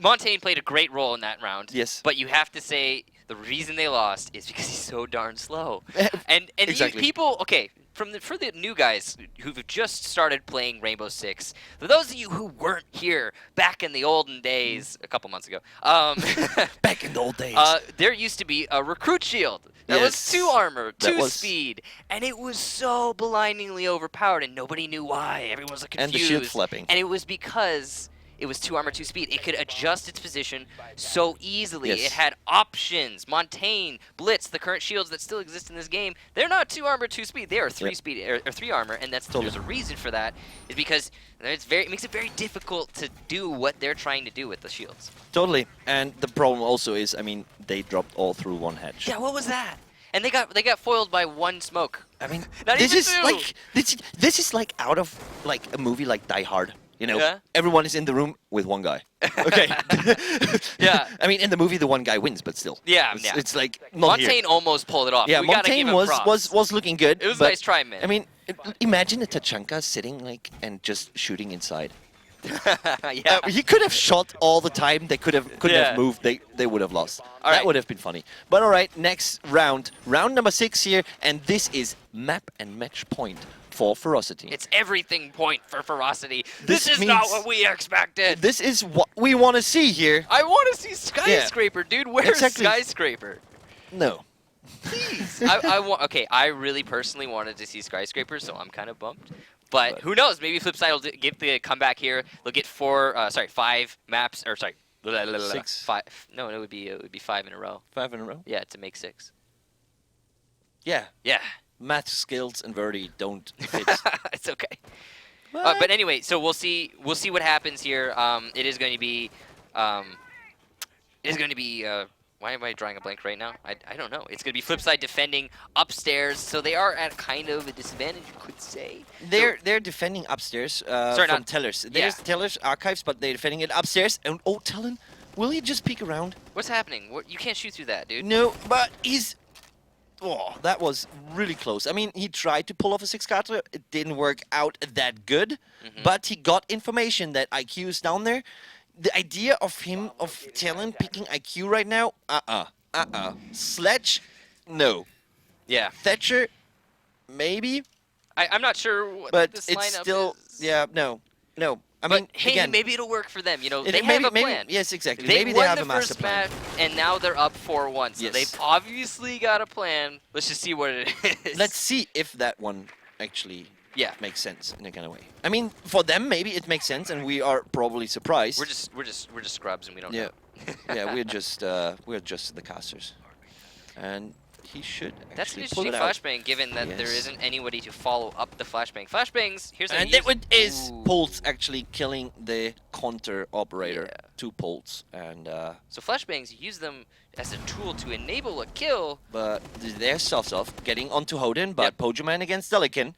Montaigne played a great role in that round. Yes. But you have to say the reason they lost is because he's so darn slow. and exactly. People, for the new guys who've just started playing Rainbow Six, for those of you who weren't here back in the olden days, a couple months ago, back in the old days, there used to be a recruit shield. That was 2 armor, 2 speed, and it was so blindingly overpowered, and nobody knew why. Everyone was confused. And the shield flapping. And it was because it was 2 armor, 2 speed. It could adjust its position so easily. Yes. It had options. Montaigne, Blitz, the current shields that still exist in this game, they're not 2 armor, 2 speed. They are 3 speed or 3 armor, and there's a reason for that. Is because it makes it very difficult to do what they're trying to do with the shields. Totally. And the problem also is, I mean, they dropped all through one hedge. Yeah, what was that? And they got foiled by 1 smoke. I mean, Not this even is 2. like this is like out of like a movie like Die Hard. You know, Yeah. everyone is in the room with one guy. Okay. Yeah. I mean, in the movie, the one guy wins, but still. Yeah, It's, yeah. it's like not Montaigne here. almost pulled it off. Yeah, We gotta give Montaigne him props. was looking good. It was a but, nice try, man. I mean, imagine a Tachanka sitting like and just shooting inside. Yeah. He could have shot all the time. They couldn't Yeah. have moved. They would have lost. All That right. would have been funny. But all right, next round number 6 here, and this is map and match point for Ferocity. It's everything point for Ferocity. This is means- not what we expected. This is what we want to see here. I want to see Skyscraper, dude. Where's Exactly. Skyscraper? No. Please. I want. Okay, I really personally wanted to see Skyscraper, so I'm kind of bummed. But who knows? Maybe Flipside will get the comeback here. They'll get 5 maps, or sorry, 6. 5. No, it would be 5 in a row. 5 in a row? Yeah, to make 6. Yeah. Yeah, Math skills and Verdi don't fit. it's okay. But anyway, so we'll see what happens here. It is going to be. Why am I drawing a blank right now? I don't know. It's going to be Flipside defending upstairs, so they are at kind of a disadvantage, you could say. They're defending upstairs Sorry, from not- Tellers. yeah. There's Tellers archives, but they're defending it upstairs. And oh, Talon, will he just peek around? What's happening? You can't shoot through that, dude. No, but he's. Oh, that was really close. I mean, he tried to pull off a 6-carter. It didn't work out that good, but he got information that IQ is down there. The idea of Talon picking IQ right now, Sledge, no. Yeah, Thatcher, maybe, I'm not sure what but this it's lineup still, is. yeah, no. I But mean, hey, again, maybe it'll work for them. You know, it- they maybe, have a plan. Yes, exactly. They Maybe won they have the a master first plan. match, and now they're up 4-1. So Yes. they've obviously got a plan. Let's just see what it is. Let's see if that one actually Yeah, makes sense in a kind of way. I mean, for them, maybe it makes sense, and we are probably surprised. we're just scrubs, and we don't Yeah. know. Yeah, we're just the casters, and he should That's an actually pull interesting it out. flashbang, given that there Yes. isn't anybody to follow up the flashbang. Flashbangs, here's how And you that one is Ooh. Pulse actually killing the counter operator. Yeah. 2 Pulse, and So flashbangs, you use them as a tool to enable a kill. but there's Soft getting onto Hoden, but Yep. Pojoman against Delican,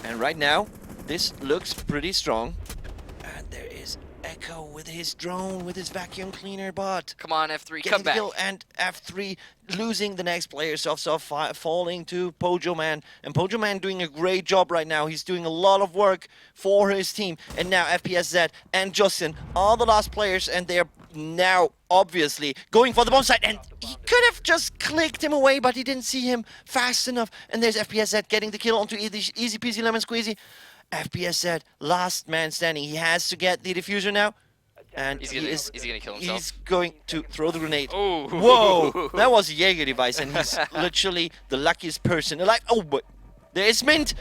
and right now this looks pretty strong. And there is Echo with his drone, with his vacuum cleaner bot. Come on, F3, Getting come the back. kill, and F3 losing the next player. Soft falling to Pojoman, and Pojoman doing a great job right now. He's doing a lot of work for his team, and now FPSZ and Justin are the last players, and they're now obviously going for the bomb site, and he could have just clicked him away, but he didn't see him fast enough. And there's FPSZ getting the kill onto easy peasy lemon squeezy. FPSZ, last man standing. He has to get the diffuser now. And Is he he is gonna kill himself? he's going to throw the grenade. Oh. Whoa! That was a Jaeger device, and he's literally the luckiest person alive. Oh, but there is Mint,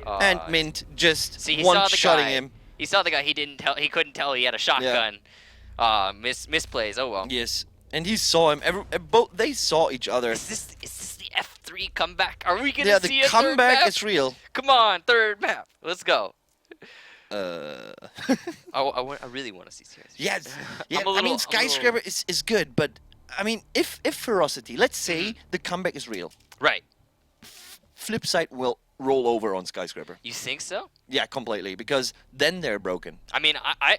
and Mint just See, he saw the one-shotting guy. him. He saw the guy. He couldn't tell he had a shotgun. Misplays. Oh well. Yes, and he saw him. Both they saw each other. Is this the F3 comeback? Are we gonna Yeah, see the a third comeback map? is real. Come on, third map. Let's go. I really want to see CS. Yes. Yeah, I'm a I little- mean, Skyscraper is good, but I mean, if Ferocity, let's say the comeback is real, Right. Flipside will roll over on Skyscraper. You think so? Yeah, completely, because then they're broken. I mean, I'd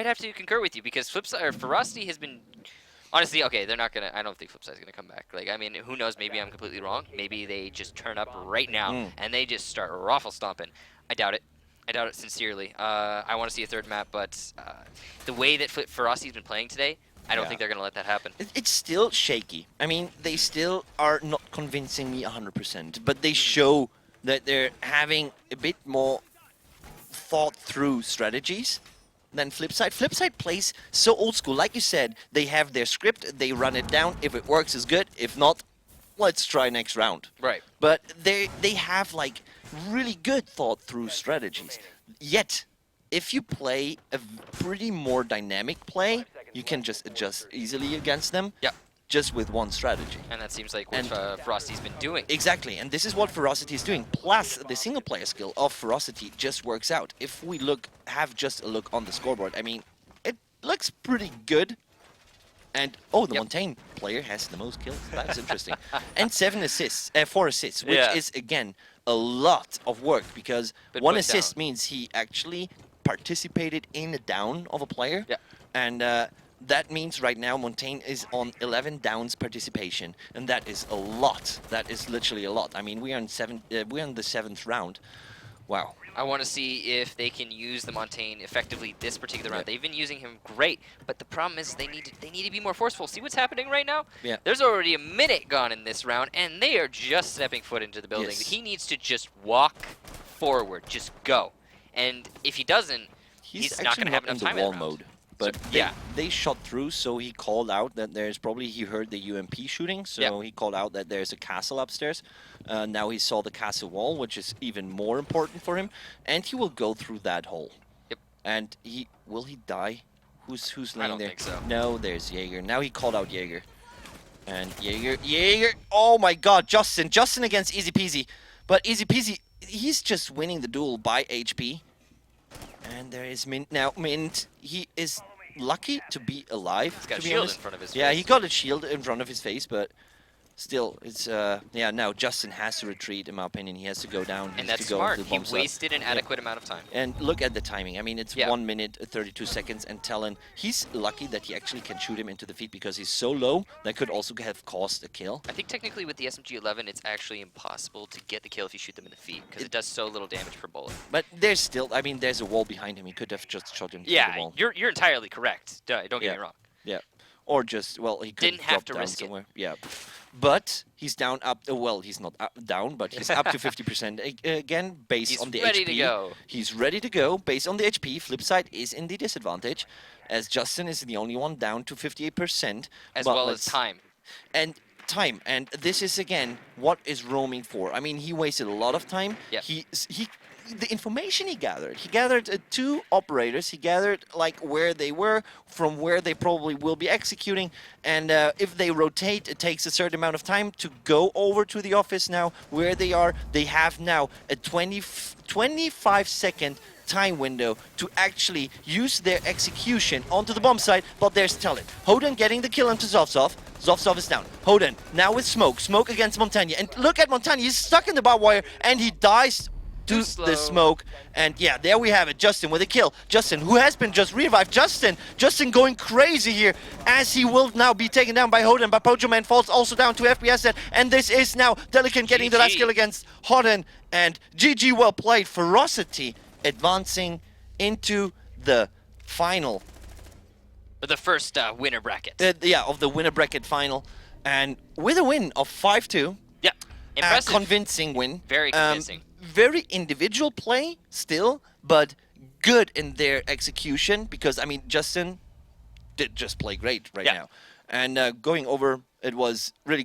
have to concur with you because Flipside or Ferocity has been. Honestly, okay, they're not gonna. I don't think Flipside's gonna come back. Like, I mean, who knows? Maybe I'm completely wrong. Maybe they just turn up right now and they just start raffle stomping. I doubt it. I doubt it sincerely. I want to see a third map, but the way that Ferocity's been playing today, I don't Yeah. think they're gonna let that happen. It's still shaky. I mean, they still are not convincing me 100%, but they show that they're having a bit more thought-through strategies than Flipside. Flipside plays so old school. Like you said, they have their script, they run it down. If it works, it's good. If not, let's try next round. Right. But they have like really good thought-through strategies. Yet, if you play a pretty more dynamic play, you can just adjust easily against them. Yeah. Just with one strategy. And that seems like what Ferocity's been doing. Exactly, and this is what Ferocity is doing. Plus, the single player skill of Ferocity just works out. If we have just a look on the scoreboard, I mean, it looks pretty good. And oh, the Montaigne player has the most kills. That's interesting. And 4 assists, which is again a lot of work because one assist means he actually participated in a down of a player. Yeah. And that means right now Montaigne is on 11 downs participation, and that is a lot. That is literally a lot. I mean, we're on the 7th round. Wow. I want to see if they can use the Montaigne effectively this particular round. They've been using him great, but the problem is they need to be more forceful. See what's happening right now? Yeah. There's already a minute gone in this round, and they are just stepping foot into the building. Yes. He needs to just walk forward, just go. And if he doesn't, he's not going to have enough time in the round. Mode. But so, they shot through, so he called out that he heard the UMP shooting, so he called out that there's a castle upstairs. Now he saw the castle wall, which is even more important for him, and he will go through that hole. Yep. And will he die? Who's laying I don't there? think so. No, there's Jaeger. Now he called out Jaeger. And Jaeger, oh my god, Justin against Easy Peasy. But Easy Peasy, he's just winning the duel by HP. And there is Mint now. Mint, he is lucky to be alive. He's got to a be shield honest. in front of his face. Yeah, he got a shield in front of his face, but still, it's now Justin has to retreat. In my opinion, he has to go down. And that's smart. He wasted an adequate amount of time. And look at the timing. I mean, it's 1 minute 32 seconds, and Talon, he's lucky that he actually can shoot him into the feet because he's so low. That could also have caused a kill. I think technically with the SMG-11, it's actually impossible to get the kill if you shoot them in the feet because it does so little damage per bullet. But there's still, I mean, there's a wall behind him. He could have just shot him through the wall. You're entirely correct. Don't get me wrong. Yeah. Or just, well, he could didn't have to down risk somewhere. it. Yeah. But he's down well, he's not down, but he's up to 50%. Again, based on the HP. He's ready to go. He's ready to go based on the HP. Flipside is in the disadvantage, as Justin is the only one down to 58%. As well as time. And time. And this is, again, what is roaming for. I mean, he wasted a lot of time. Yep. The information he gathered 2 operators. He gathered like where they were, from where they probably will be executing, and if they rotate, it takes a certain amount of time to go over to the office now where they are. They have now a 25-second time window to actually use their execution onto the bomb site, but there's Talon. Hoden getting the kill into Zovzov. Zovzov is down. Hoden now with Smoke. Smoke against Montaigne, and look at Montaigne. He's stuck in the barbed wire, and he dies to the smoke. And yeah, there we have it. Justin with a kill. Justin, who has been just revived. Justin going crazy here as he will now be taken down by Hoden. But Pojoman falls also down to FPS set. And this is now Delican getting the last kill against Hoden. And GG, well played. Ferocity advancing into the final. The first winner bracket. Of the winner bracket final. And with a win of 5-2. Yeah, impressive. Convincing win. Very convincing. Very individual play still, but good in their execution because, I mean, Justin did just play great right now. And going over, it was really good.